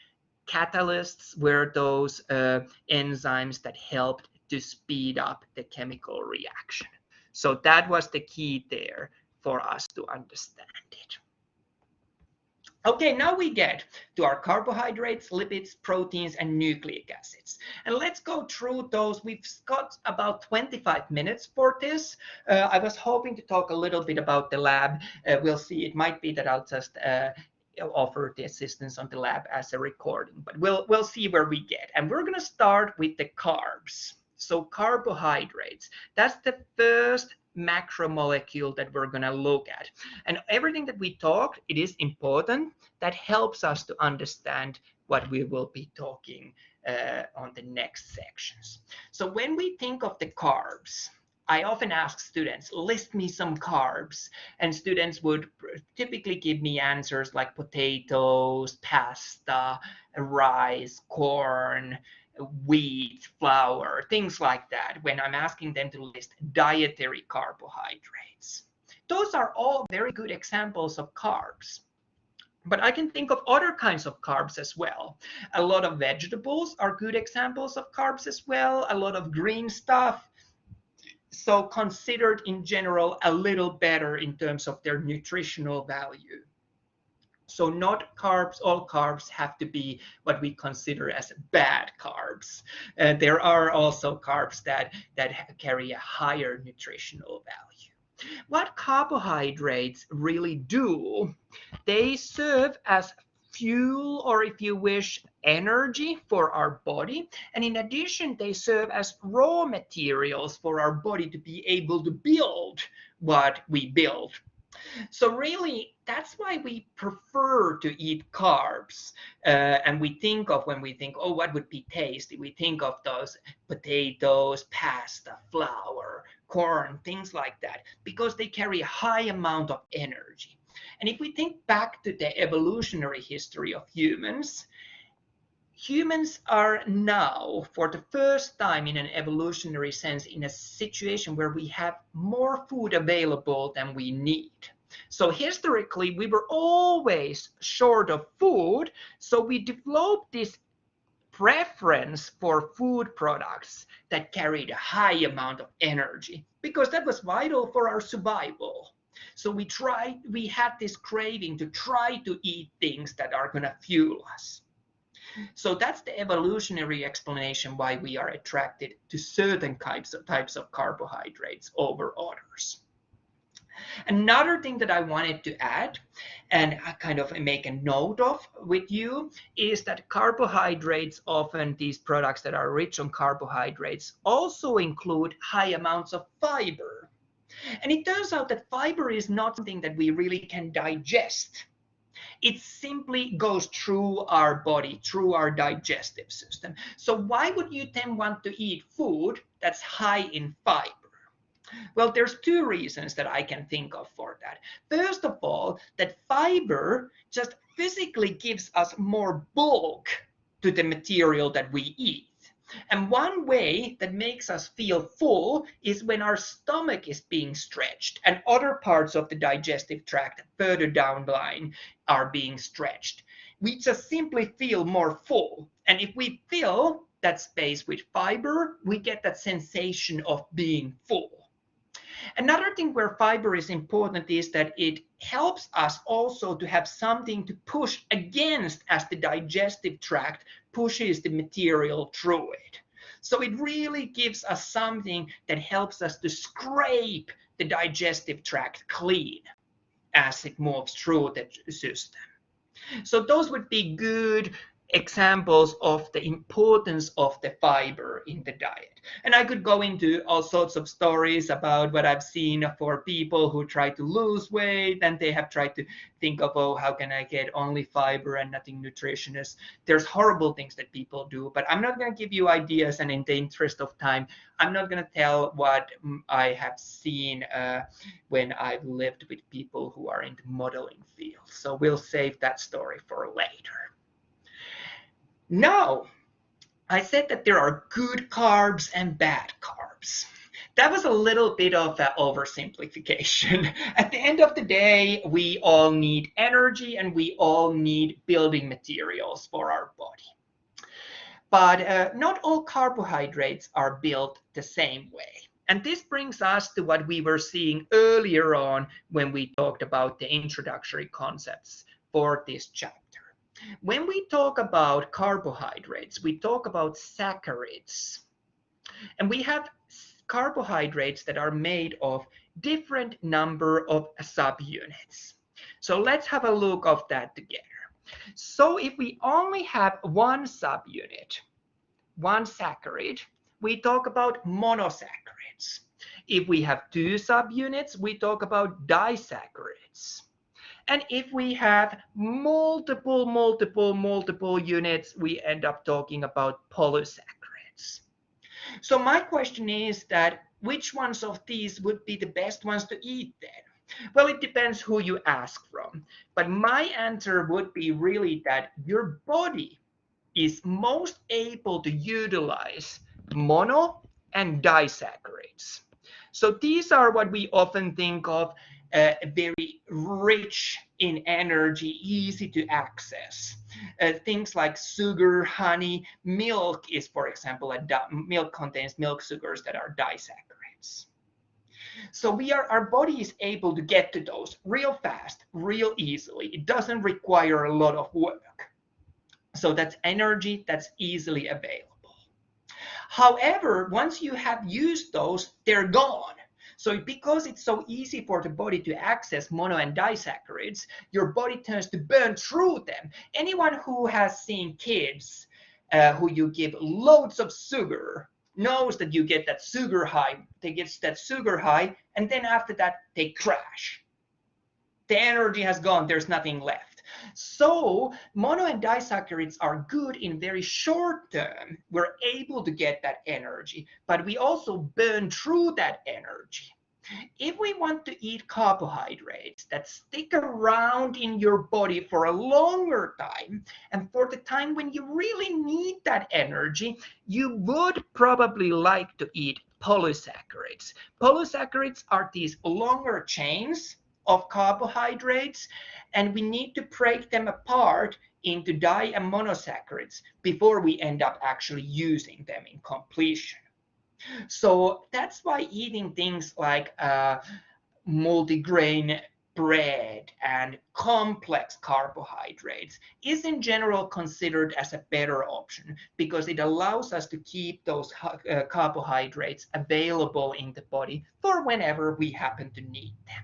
Catalysts were those enzymes that helped to speed up the chemical reaction. So that was the key there for us to understand it. Okay, now we get to our carbohydrates, lipids, proteins, and nucleic acids. And let's go through those. We've got about 25 minutes for this. I was hoping to talk a little bit about the lab. We'll see. It might be that I'll just offer the assistance on the lab as a recording, but we'll see where we get. And we're going to start with the carbs. So carbohydrates, that's the first macromolecule that we're going to look at. And everything that we talked, it is important. That helps us to understand what we will be talking on the next sections. So when we think of the carbs, I often ask students, list me some carbs, and students would typically give me answers like potatoes, pasta, rice, corn, wheat, flour, things like that, when I'm asking them to list dietary carbohydrates. Those are all very good examples of carbs. But I can think of other kinds of carbs as well. A lot of vegetables are good examples of carbs as well, a lot of green stuff. So considered in general a little better in terms of their nutritional value. So not carbs, all carbs have to be what we consider as bad carbs. There are also carbs that carry a higher nutritional value. What carbohydrates really do, they serve as fuel, or if you wish, energy for our body. And in addition, they serve as raw materials for our body to be able to build what we build. So really, that's why we prefer to eat carbs. And we think of, when we think, oh, what would be tasty? We think of those potatoes, pasta, flour, corn, things like that, because they carry a high amount of energy. And if we think back to the evolutionary history of humans, humans are now, for the first time in an evolutionary sense, in a situation where we have more food available than we need. So historically, we were always short of food, so we developed this preference for food products that carried a high amount of energy because that was vital for our survival. So we had this craving to try to eat things that are going to fuel us. So that's the evolutionary explanation why we are attracted to certain types of carbohydrates over others. Another thing that I wanted to add and I kind of make a note of with you is that carbohydrates, often these products that are rich on carbohydrates, also include high amounts of fiber. And it turns out that fiber is not something that we really can digest. It simply goes through our body, through our digestive system. So why would you then want to eat food that's high in fiber? Well, there's two reasons that I can think of for that. First of all, that fiber just physically gives us more bulk to the material that we eat. And one way that makes us feel full is when our stomach is being stretched and other parts of the digestive tract further down the line are being stretched. We just simply feel more full. And if we fill that space with fiber, we get that sensation of being full. Another thing where fiber is important is that it helps us also to have something to push against as the digestive tract pushes the material through it. So it really gives us something that helps us to scrape the digestive tract clean as it moves through the system. So those would be good examples of the importance of the fiber in the diet. And I could go into all sorts of stories about what I've seen for people who try to lose weight and they have tried to think of, oh, how can I get only fiber and nothing nutritious? There's horrible things that people do, but I'm not going to give you ideas, and in the interest of time, I'm not going to tell what I have seen when I've lived with people who are in the modeling field. So we'll save that story for later. Now, I said that there are good carbs and bad carbs. That was a little bit of an oversimplification. At the end of the day, we all need energy and we all need building materials for our body. But not all carbohydrates are built the same way. And this brings us to what we were seeing earlier on when we talked about the introductory concepts for this chapter. When we talk about carbohydrates, we talk about saccharides. And we have carbohydrates that are made of different number of subunits. So let's have a look of that together. So if we only have one subunit, one saccharide, we talk about monosaccharides. If we have two subunits, we talk about disaccharides. And if we have multiple units, we end up talking about polysaccharides. So my question is that which ones of these would be the best ones to eat then? Well, it depends who you ask from. But my answer would be really that your body is most able to utilize mono and disaccharides. So these are what we often think of very rich in energy, easy to access. Things like sugar, honey, milk is, for example, milk contains milk sugars that are disaccharides. So our body is able to get to those real fast, real easily. It doesn't require a lot of work. So that's energy that's easily available. However, once you have used those, they're gone. So because it's so easy for the body to access mono and disaccharides, your body tends to burn through them. Anyone who has seen kids who you give loads of sugar knows that you get that sugar high. They get that sugar high, and then after that, they crash. The energy has gone. There's nothing left. So mono and disaccharides are good in very short term. We're able to get that energy, but we also burn through that energy. If we want to eat carbohydrates that stick around in your body for a longer time, and for the time when you really need that energy, you would probably like to eat polysaccharides. Polysaccharides are these longer chains of carbohydrates, and we need to break them apart into di and monosaccharides before we end up actually using them in completion. So that's why eating things like multigrain bread and complex carbohydrates is in general considered as a better option, because it allows us to keep those carbohydrates available in the body for whenever we happen to need them.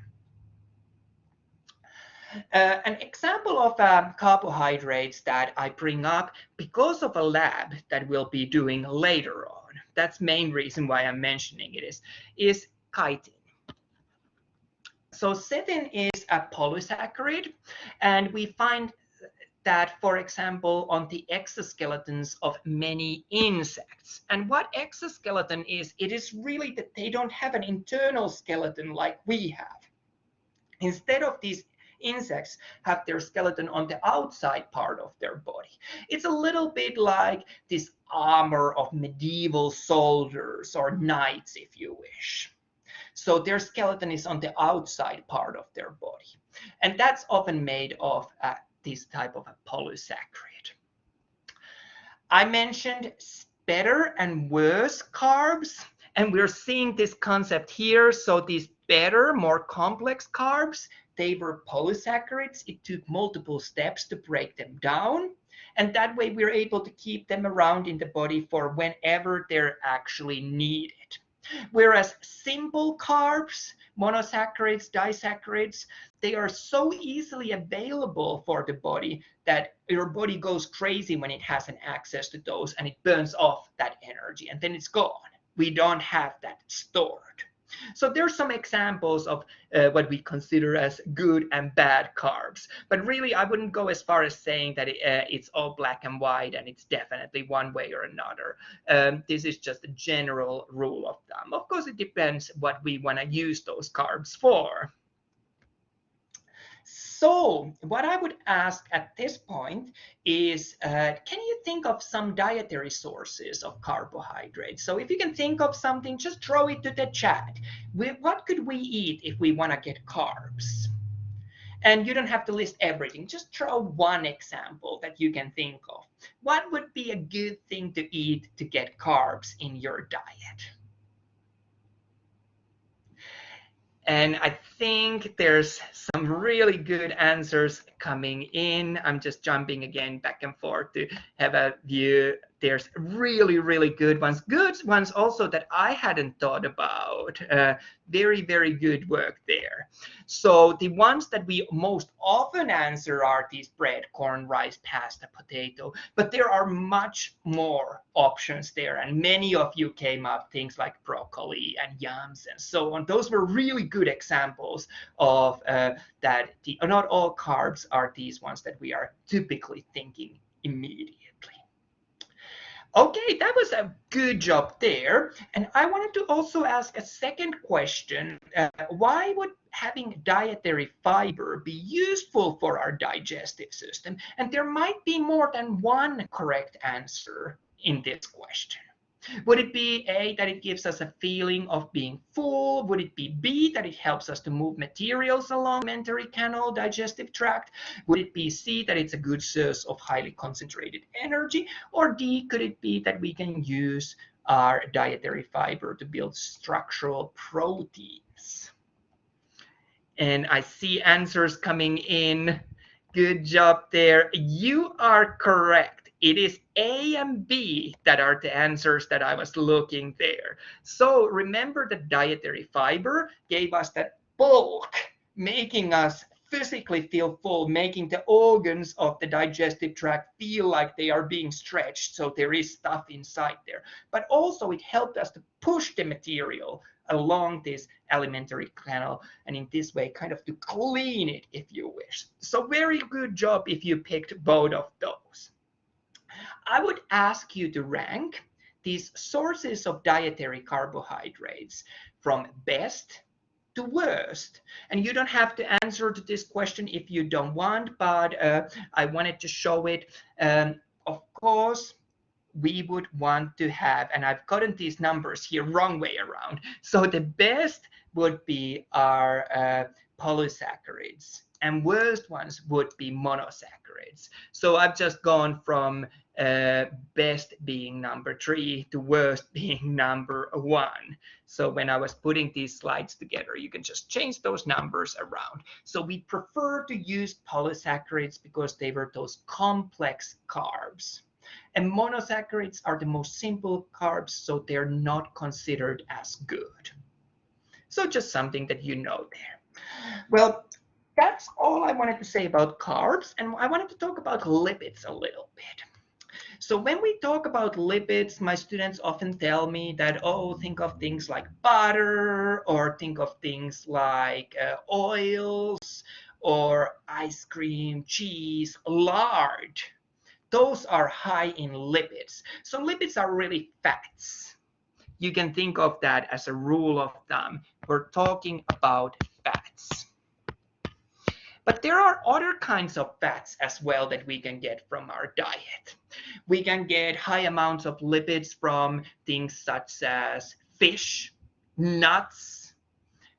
An example of carbohydrates that I bring up because of a lab that we'll be doing later on, that's the main reason why I'm mentioning it, is chitin. So chitin is a polysaccharide, and we find that, for example, on the exoskeletons of many insects. And what exoskeleton is, it is really that they don't have an internal skeleton like we have. Instead of these insects have their skeleton on the outside part of their body. It's a little bit like this armor of medieval soldiers or knights, if you wish. So their skeleton is on the outside part of their body. And that's often made of this type of a polysaccharide. I mentioned better and worse carbs, and we're seeing this concept here. So these better, more complex carbs, they were polysaccharides. It took multiple steps to break them down. And that way we're able to keep them around in the body for whenever they're actually needed. Whereas simple carbs, monosaccharides, disaccharides, they are so easily available for the body that your body goes crazy when it has an access to those, and it burns off that energy and then it's gone. We don't have that stored. So there's some examples of what we consider as good and bad carbs, but really I wouldn't go as far as saying that it's all black and white and it's definitely one way or another. This is just a general rule of thumb. Of course, it depends what we want to use those carbs for. So what I would ask at this point is, can you think of some dietary sources of carbohydrates? So if you can think of something, just throw it to the chat. What could we eat if we want to get carbs? And you don't have to list everything. Just throw one example that you can think of. What would be a good thing to eat to get carbs in your diet? And I think there's some really good answers coming in. I'm just jumping again back and forth to have a view. There's really, really good ones. Good ones also that I hadn't thought about. Very, very good work there. So the ones that we most often answer are these bread, corn, rice, pasta, potato. But there are much more options there. And many of you came up things like broccoli and yams and so on. Those were really good examples of that. Not all carbs are these ones that we are typically thinking immediately. Okay, that was a good job there. And I wanted to also ask a second question. Why would having dietary fiber be useful for our digestive system? And there might be more than one correct answer in this question. Would it be A, that it gives us a feeling of being full? Would it be B, that it helps us to move materials along the alimentary canal, digestive tract? Would it be C, that it's a good source of highly concentrated energy? Or D, could it be that we can use our dietary fiber to build structural proteins? And I see answers coming in. Good job there. You are correct. It is A and B that are the answers that I was looking there. So remember that dietary fiber gave us that bulk, making us physically feel full, making the organs of the digestive tract feel like they are being stretched, so there is stuff inside there. But also it helped us to push the material along this alimentary canal, and in this way kind of to clean it, if you wish. So very good job if you picked both of those. I would ask you to rank these sources of dietary carbohydrates from best to worst. And you don't have to answer to this question if you don't want, but I wanted to show it. Of course, we would want to have, and I've gotten these numbers here wrong way around. So the best would be our polysaccharides, and worst ones would be monosaccharides. So I've just gone from best being number 3 to worst being number 1. So when I was putting these slides together, you can just change those numbers around. So we prefer to use polysaccharides because they were those complex carbs. And monosaccharides are the most simple carbs, so they're not considered as good. So just something that you know there. Well, that's all I wanted to say about carbs, and I wanted to talk about lipids a little bit. So when we talk about lipids, my students often tell me that, oh, think of things like butter, or think of things like oils, or ice cream, cheese, lard. Those are high in lipids. So lipids are really fats. You can think of that as a rule of thumb. We're talking about fats. But there are other kinds of fats as well that we can get from our diet. We can get high amounts of lipids from things such as fish, nuts.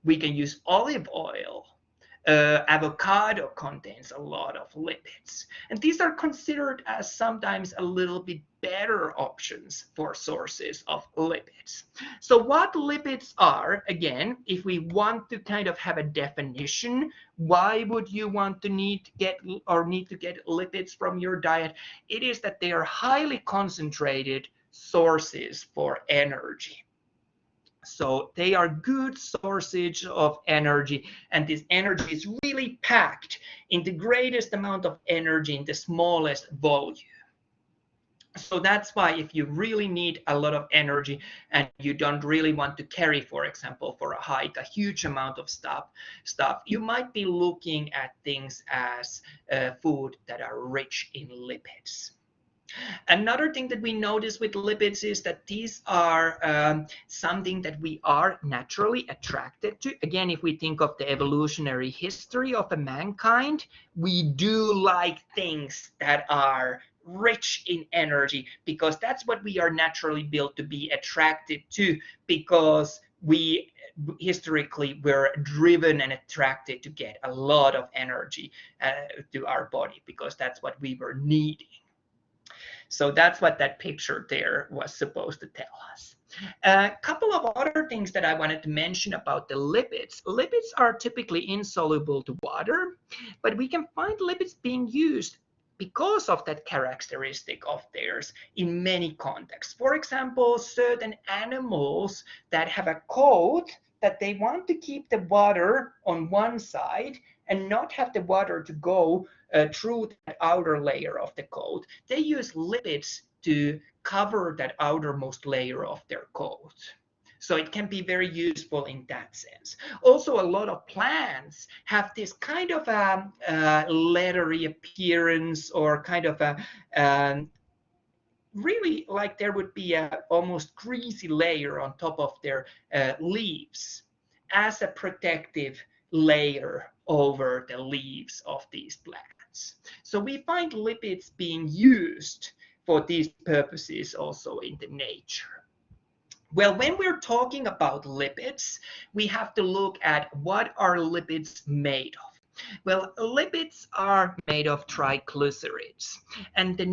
We can use olive oil. Avocado contains a lot of lipids. And these are considered as sometimes a little bit better options for sources of lipids. So what lipids are, again, if we want to kind of have a definition, why would you want to need to get lipids from your diet? It is that they are highly concentrated sources for energy. So they are good sources of energy, and this energy is really packed in the greatest amount of energy in the smallest volume. So that's why if you really need a lot of energy and you don't really want to carry, for example, for a hike, a huge amount of stuff, you might be looking at things as food that are rich in lipids. Another thing that we notice with lipids is that these are something that we are naturally attracted to. Again, if we think of the evolutionary history of mankind, we do like things that are rich in energy because that's what we are naturally built to be attracted to, because we historically were driven and attracted to get a lot of energy to our body because that's what we were needing. So that's what that picture there was supposed to tell us. A couple of other things that I wanted to mention about the lipids. Lipids are typically insoluble to water, but we can find lipids being used because of that characteristic of theirs in many contexts. For example, certain animals that have a coat that they want to keep the water on one side and not have the water to go through that outer layer of the coat, they use lipids to cover that outermost layer of their coat. So it can be very useful in that sense. Also, a lot of plants have this kind of a leathery appearance, or kind of a really like there would be a almost greasy layer on top of their leaves as a protective layer over the leaves of these plants. So we find lipids being used for these purposes also in the nature. Well, when we're talking about lipids, we have to look at what are lipids made of. Well, lipids are made of triglycerides, and the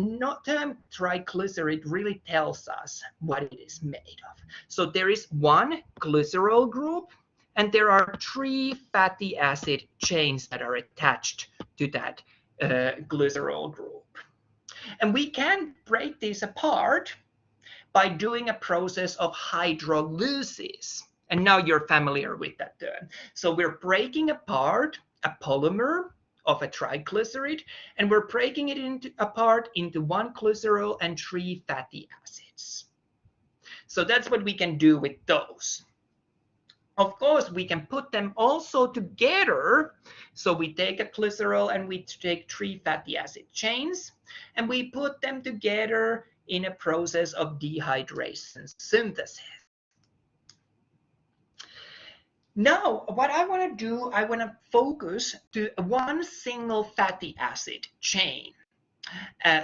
term triglyceride really tells us what it is made of. So there is one glycerol group, and there are 3 fatty acid chains that are attached to that glycerol group. And we can break these apart by doing a process of hydrolysis. And now you're familiar with that term. So we're breaking apart a polymer of a triglyceride, and we're breaking it apart into 1 glycerol and 3 fatty acids. So that's what we can do with those. Of course, we can put them also together. So we take a glycerol and we take 3 fatty acid chains, and we put them together in a process of dehydration synthesis. Now, what I want to do, I want to focus to 1 single fatty acid chain.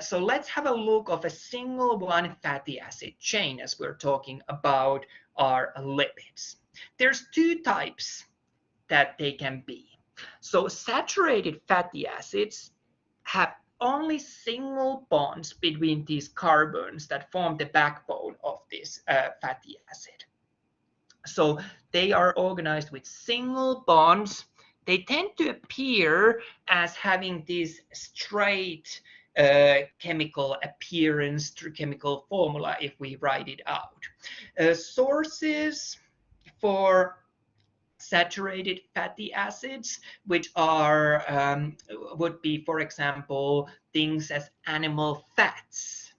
So let's have a look of a single 1 fatty acid chain as we're talking about our lipids. There's 2 types that they can be. So saturated fatty acids have only single bonds between these carbons that form the backbone of this fatty acid. So they are organized with single bonds. They tend to appear as having this straight chemical appearance through chemical formula if we write it out. Sources for saturated fatty acids, which are would be, for example, things as animal fats.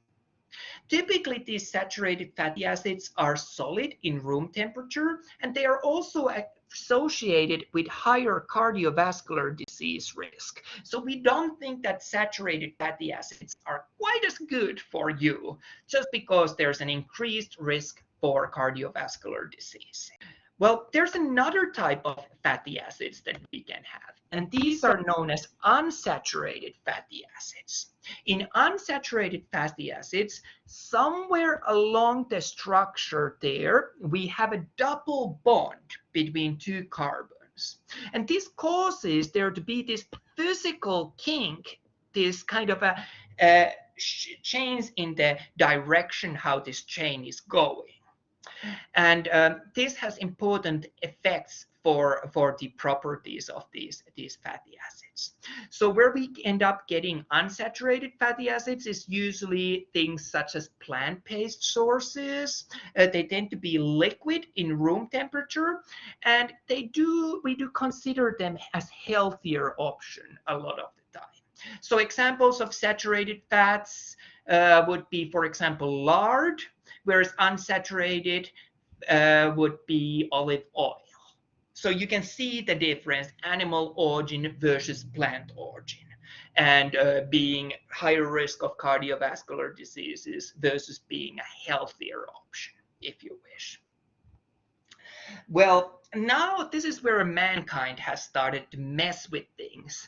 Typically, these saturated fatty acids are solid in room temperature, and they are also associated with higher cardiovascular disease risk. So we don't think that saturated fatty acids are quite as good for you just because there's an increased risk for cardiovascular disease. Well, there's another type of fatty acids that we can have, and these are known as unsaturated fatty acids. In unsaturated fatty acids, somewhere along the structure there, we have a double bond between two carbons. And this causes there to be this physical kink, this kind of a change in the direction how this chain is going. And this has important effects for the properties of these fatty acids. So where we end up getting unsaturated fatty acids is usually things such as plant-based sources. They tend to be liquid in room temperature, and we do consider them as healthier option a lot of the time. So examples of saturated fats would be, for example, lard, whereas unsaturated would be olive oil. So you can see the difference, animal origin versus plant origin, and being higher risk of cardiovascular diseases versus being a healthier option, if you wish. Well, now this is where mankind has started to mess with things.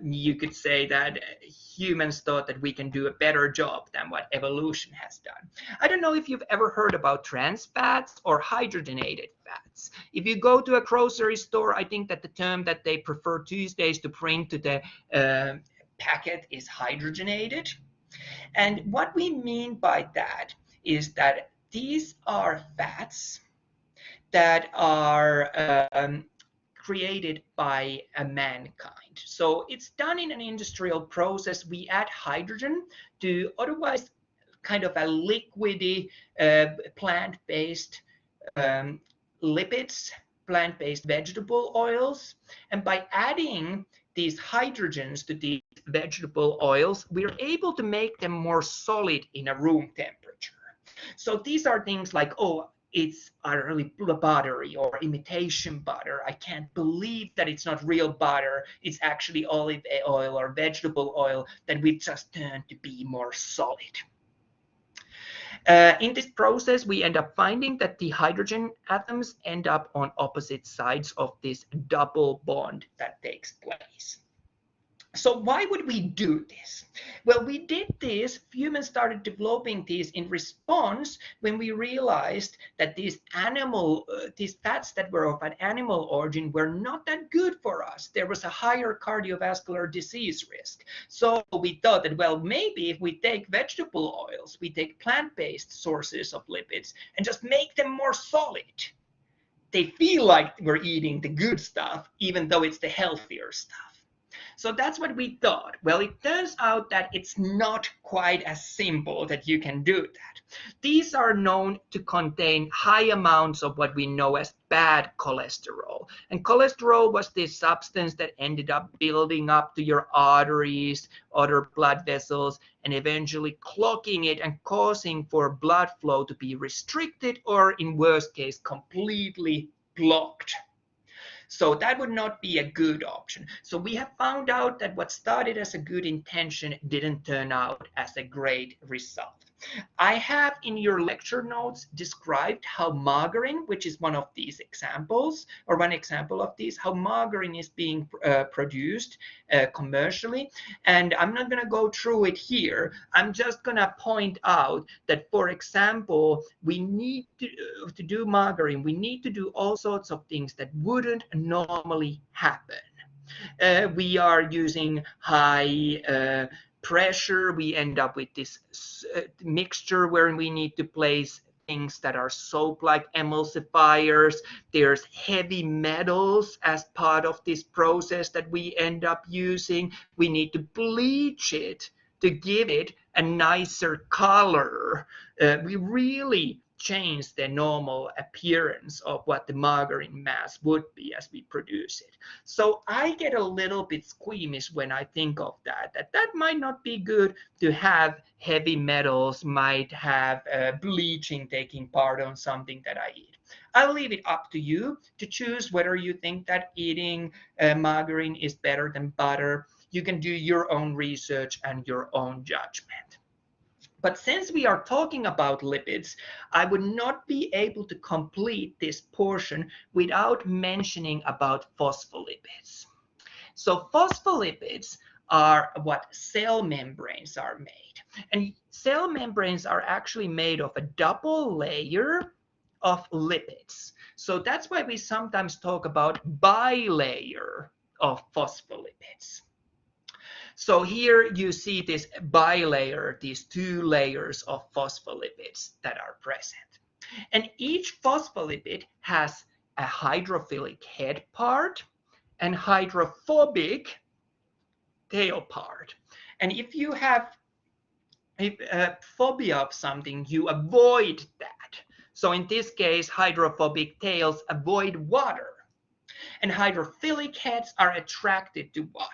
You could say that humans thought that we can do a better job than what evolution has done. I don't know if you've ever heard about trans fats or hydrogenated fats. If you go to a grocery store, I think that the term that they prefer these days to bring to the packet is hydrogenated. And what we mean by that is that these are fats that are created by mankind. So it's done in an industrial process. We add hydrogen to otherwise kind of a liquidy plant-based lipids, plant-based vegetable oils. And by adding these hydrogens to these vegetable oils, we're able to make them more solid in a room temperature. So these are things like, oh, it's utterly buttery or imitation butter. I can't believe that it's not real butter. It's actually olive oil or vegetable oil that we've just turned to be more solid. In this process, we end up finding that the hydrogen atoms end up on opposite sides of this double bond that takes place. So why would we do this? Well, we did this, humans started developing these in response when we realized that these fats that were of an animal origin were not that good for us. There was a higher cardiovascular disease risk. So we thought that, well, maybe if we take vegetable oils, we take plant-based sources of lipids and just make them more solid. They feel like we're eating the good stuff, even though it's the healthier stuff. So that's what we thought. Well, it turns out that it's not quite as simple that you can do that. These are known to contain high amounts of what we know as bad cholesterol. And cholesterol was this substance that ended up building up to your arteries, other blood vessels, and eventually clogging it and causing for blood flow to be restricted or, in worst case, completely blocked. So that would not be a good option. So we have found out that what started as a good intention didn't turn out as a great result. I have in your lecture notes described how margarine, which is one of these examples, or one example of these, how margarine is being produced commercially. And I'm not going to go through it here. I'm just going to point out that, for example, we need to do margarine. We need to do all sorts of things that wouldn't normally happen. We are using high pressure. We end up with this mixture where we need to place things that are soap-like emulsifiers. There's heavy metals as part of this process that we end up using. We need to bleach it to give it a nicer color. We really change the normal appearance of what the margarine mass would be as we produce it. So I get a little bit squeamish when I think of that might not be good to have heavy metals, might have bleaching taking part on something that I eat. I'll leave it up to you to choose whether you think that eating margarine is better than butter. You can do your own research and your own judgment. But since we are talking about lipids, I would not be able to complete this portion without mentioning about phospholipids. So phospholipids are what cell membranes are made. And cell membranes are actually made of a double layer of lipids. So that's why we sometimes talk about bilayer of phospholipids. So here you see this bilayer, these two layers of phospholipids that are present. And each phospholipid has a hydrophilic head part and hydrophobic tail part. And if you have a phobia of something, you avoid that. So in this case, hydrophobic tails avoid water, and hydrophilic heads are attracted to water.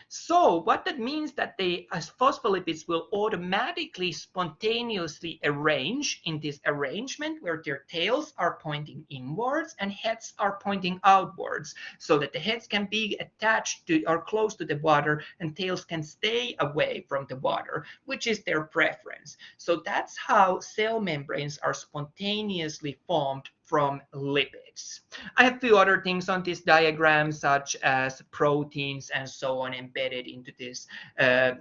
So what that means that the phospholipids will automatically spontaneously arrange in this arrangement where their tails are pointing inwards and heads are pointing outwards, so that the heads can be attached to or close to the water and tails can stay away from the water, which is their preference. So that's how cell membranes are spontaneously formed from lipids. I have a few other things on this diagram, such as proteins and so on embedded into this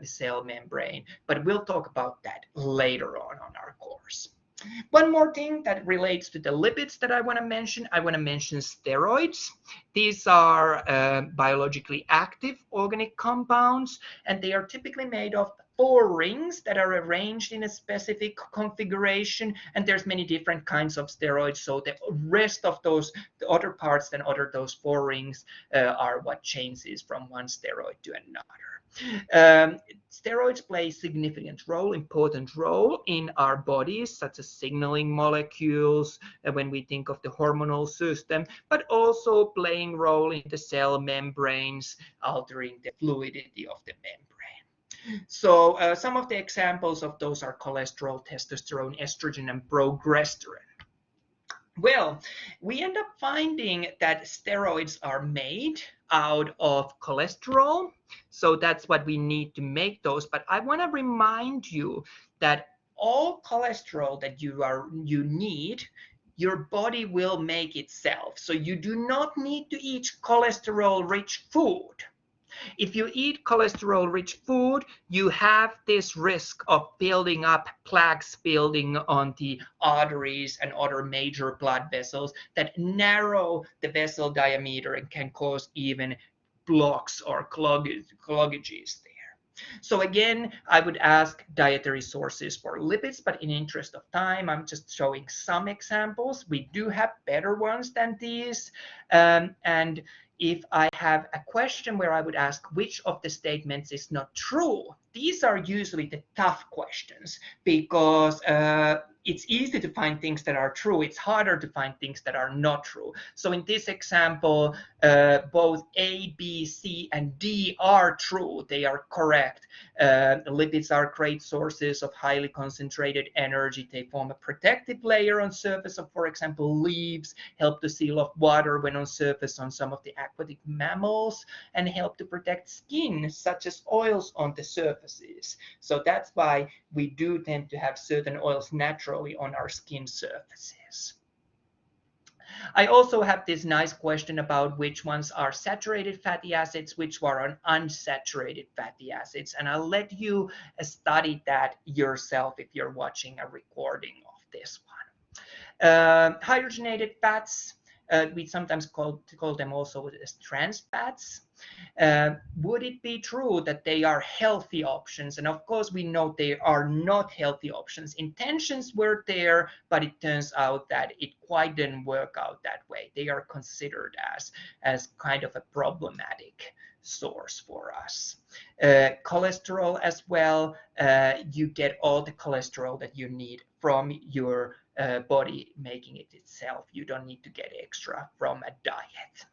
cell membrane, but we'll talk about that later on our course. One more thing that relates to the lipids that I want to mention steroids. These are biologically active organic compounds, and they are typically made of 4 rings that are arranged in a specific configuration, and there's many different kinds of steroids. So the rest of those, the other parts than those 4 rings are what changes from one steroid to another. Steroids play a significant role, important role in our bodies, such as signaling molecules when we think of the hormonal system, but also playing role in the cell membranes, altering the fluidity of the membrane. So some of the examples of those are cholesterol, testosterone, estrogen, and progesterone. Well, we end up finding that steroids are made out of cholesterol. So that's what we need to make those. But I want to remind you that all cholesterol that you need, your body will make itself. So you do not need to eat cholesterol-rich food. If you eat cholesterol-rich food, you have this risk of building up plaques building on the arteries and other major blood vessels that narrow the vessel diameter and can cause even blocks or cloggages there. So again, I would ask dietary sources for lipids, but in interest of time, I'm just showing some examples. We do have better ones than these. And if I have a question where I would ask which of the statements is not true, these are usually the tough questions because it's easy to find things that are true. It's harder to find things that are not true. So in this example, both A, B, C, and D are true. They are correct. Lipids are great sources of highly concentrated energy. They form a protective layer on surface of, for example, leaves, help to seal off water when on surface on some of the aquatic mammals, and help to protect skin, such as oils on the surfaces. So that's why we do tend to have certain oils naturally on our skin surfaces. I also have this nice question about which ones are saturated fatty acids, which are unsaturated fatty acids, and I'll let you study that yourself if you're watching a recording of this one. Hydrogenated fats we sometimes call them also as trans fats. Would it be true that they are healthy options? And of course, we know they are not healthy options. Intentions were there, but it turns out that it quite didn't work out that way. They are considered as kind of a problematic source for us. Cholesterol as well, you get all the cholesterol that you need from your body making it itself. You don't need to get extra from a diet.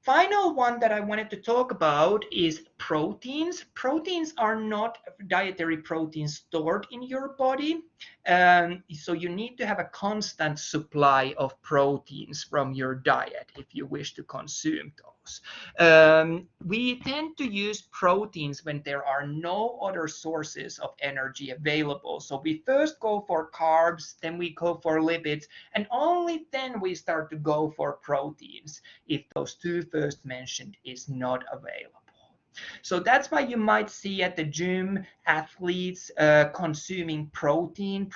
Final one that I wanted to talk about is proteins. Proteins are not dietary proteins stored in your body. So you need to have a constant supply of proteins from your diet if you wish to consume those. We tend to use proteins when there are no other sources of energy available. So we first go for carbs, then we go for lipids, and only then we start to go for proteins if those two first mentioned is not available. So that's why you might see at the gym athletes consuming protein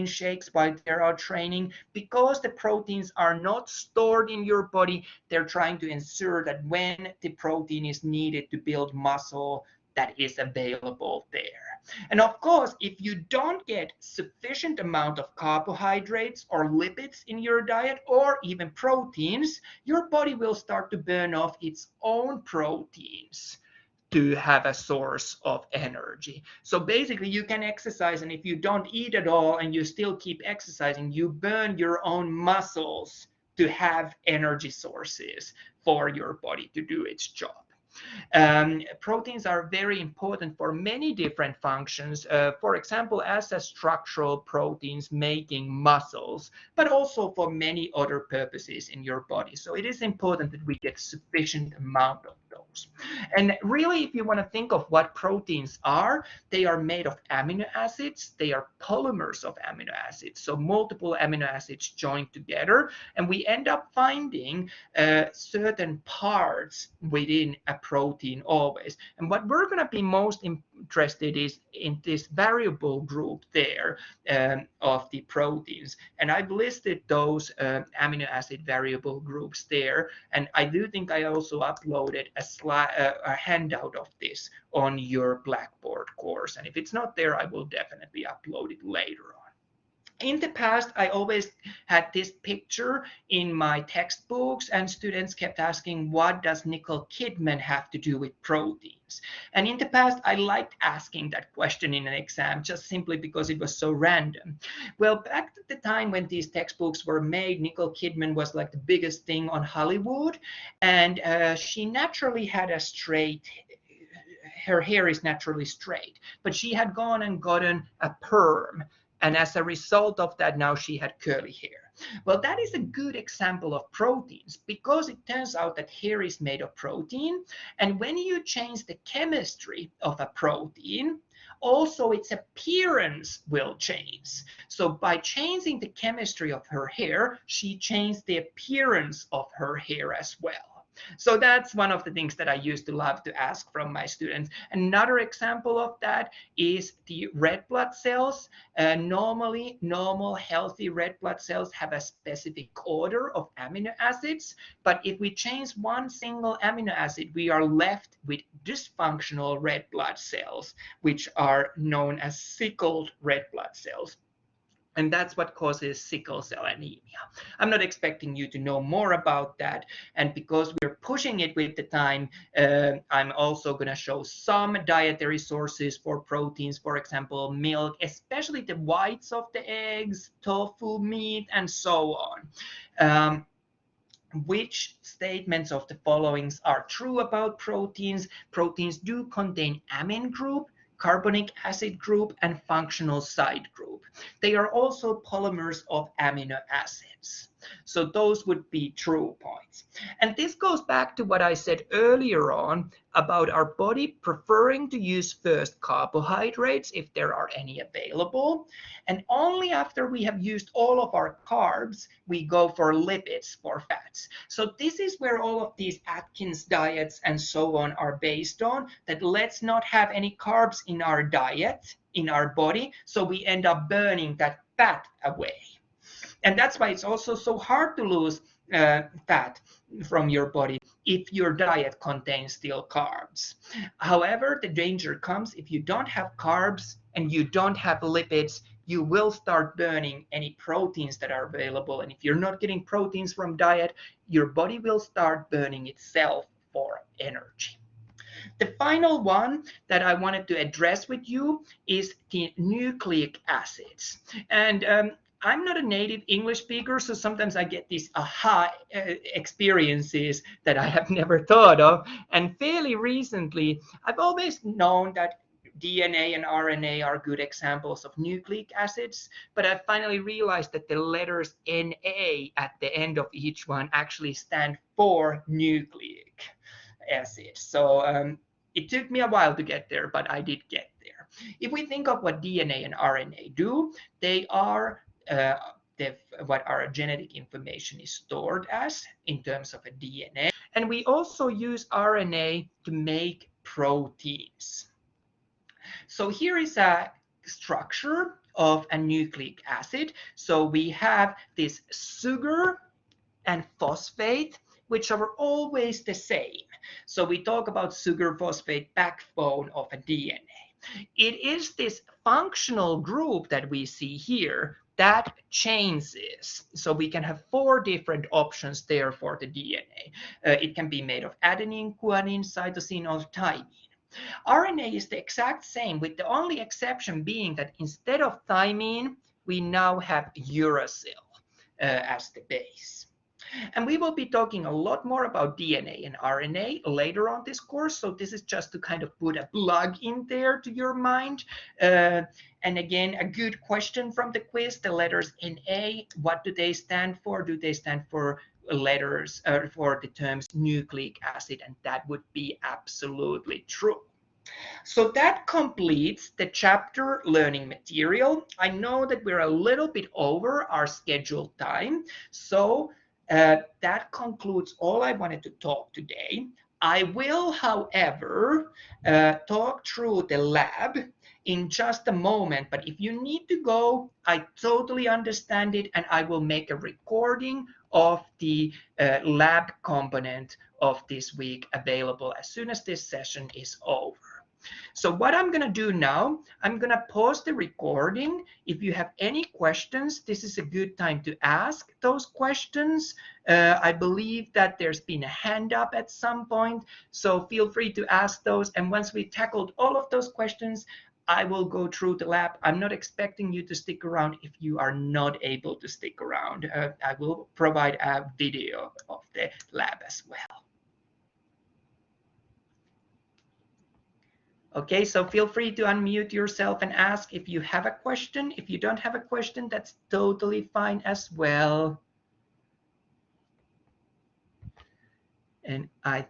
shakes while they are training, because the proteins are not stored in your body. They're trying to ensure that when the protein is needed to build muscle, that is available there. And of course, if you don't get sufficient amount of carbohydrates or lipids in your diet, or even proteins, your body will start to burn off its own proteins to have a source of energy. So basically you can exercise, and if you don't eat at all and you still keep exercising, you burn your own muscles to have energy sources for your body to do its job. Proteins are very important for many different functions, for example, as a structural proteins making muscles, but also for many other purposes in your body. So it is important that we get sufficient amount of those. And really, if you want to think of what proteins are, they are made of amino acids. They are polymers of amino acids, so multiple amino acids joined together, and we end up finding certain parts within a protein always. And what we're going to be most interested is in this variable group there of the proteins. And I've listed those amino acid variable groups there. And I do think I also uploaded a handout of this on your Blackboard course. And if it's not there, I will definitely upload it later on. In the past, I always had this picture in my textbooks, and students kept asking, what does Nicole Kidman have to do with proteins? And in the past, I liked asking that question in an exam just simply because it was so random. Well, back at the time when these textbooks were made, Nicole Kidman was like the biggest thing on Hollywood, and she naturally had a straight her hair is naturally straight, but she had gone and gotten a perm. And as a result of that, now she had curly hair. Well, that is a good example of proteins, because it turns out that hair is made of protein. And when you change the chemistry of a protein, also its appearance will change. So by changing the chemistry of her hair, she changed the appearance of her hair as well. So that's one of the things that I used to love to ask from my students. Another example of that is the red blood cells. Normally, normal, healthy red blood cells have a specific order of amino acids. But if we change one single amino acid, we are left with dysfunctional red blood cells, which are known as sickled red blood cells. And that's what causes sickle cell anemia. I'm not expecting you to know more about that. And because we're pushing it with the time, I'm also going to show some dietary sources for proteins, for example, milk, especially the whites of the eggs, tofu, meat, and so on. Which statements of the followings are true about proteins? Proteins do contain amine group, carbonic acid group, and functional side group. They are also polymers of amino acids. So those would be true points. And this goes back to what I said earlier on about our body preferring to use first carbohydrates if there are any available. And only after we have used all of our carbs, we go for lipids, for fats. So this is where all of these Atkins diets and so on are based on, that let's not have any carbs in our diet, in our body, so we end up burning that fat away. And that's why it's also so hard to lose fat from your body if your diet contains still carbs. However, the danger comes if you don't have carbs and you don't have lipids, you will start burning any proteins that are available. And if you're not getting proteins from diet, your body will start burning itself for energy. The final one that I wanted to address with you is the nucleic acids. And I'm not a native English speaker, so sometimes I get these aha experiences that I have never thought of. And fairly recently, I've always known that DNA and RNA are good examples of nucleic acids, but I finally realized that the letters Na at the end of each one actually stand for nucleic acid. So it took me a while to get there, but I did get there. If we think of what DNA and RNA do, they are what our genetic information is stored as in terms of a DNA. And we also use RNA to make proteins. So here is a structure of a nucleic acid. So we have this sugar and phosphate, which are always the same. So we talk about sugar phosphate backbone of a DNA. It is this functional group that we see here that changes. So we can have 4 different options there for the DNA. It can be made of adenine, guanine, cytosine, or thymine. RNA is the exact same, with the only exception being that instead of thymine, we now have uracil as the base. And we will be talking a lot more about DNA and RNA later on this course. So this is just to kind of put a plug in there to your mind. And again, a good question from the quiz, the letters Na, what do they stand for? Do they stand for letters for the terms nucleic acid? And that would be absolutely true. So that completes the chapter learning material. I know that we're a little bit over our scheduled time. So that concludes all I wanted to talk today. I will, however, talk through the lab in just a moment, but if you need to go, I totally understand it, and I will make a recording of the lab component of this week available as soon as this session is over. So what I'm going to do now, I'm going to pause the recording. If you have any questions, this is a good time to ask those questions. I believe that there's been a hand up at some point, so feel free to ask those. And once we tackled all of those questions, I will go through the lab. I'm not expecting you to stick around if you are not able to stick around. I will provide a video of the lab as well. Okay, so feel free to unmute yourself and ask if you have a question. If you don't have a question, that's totally fine as well. And I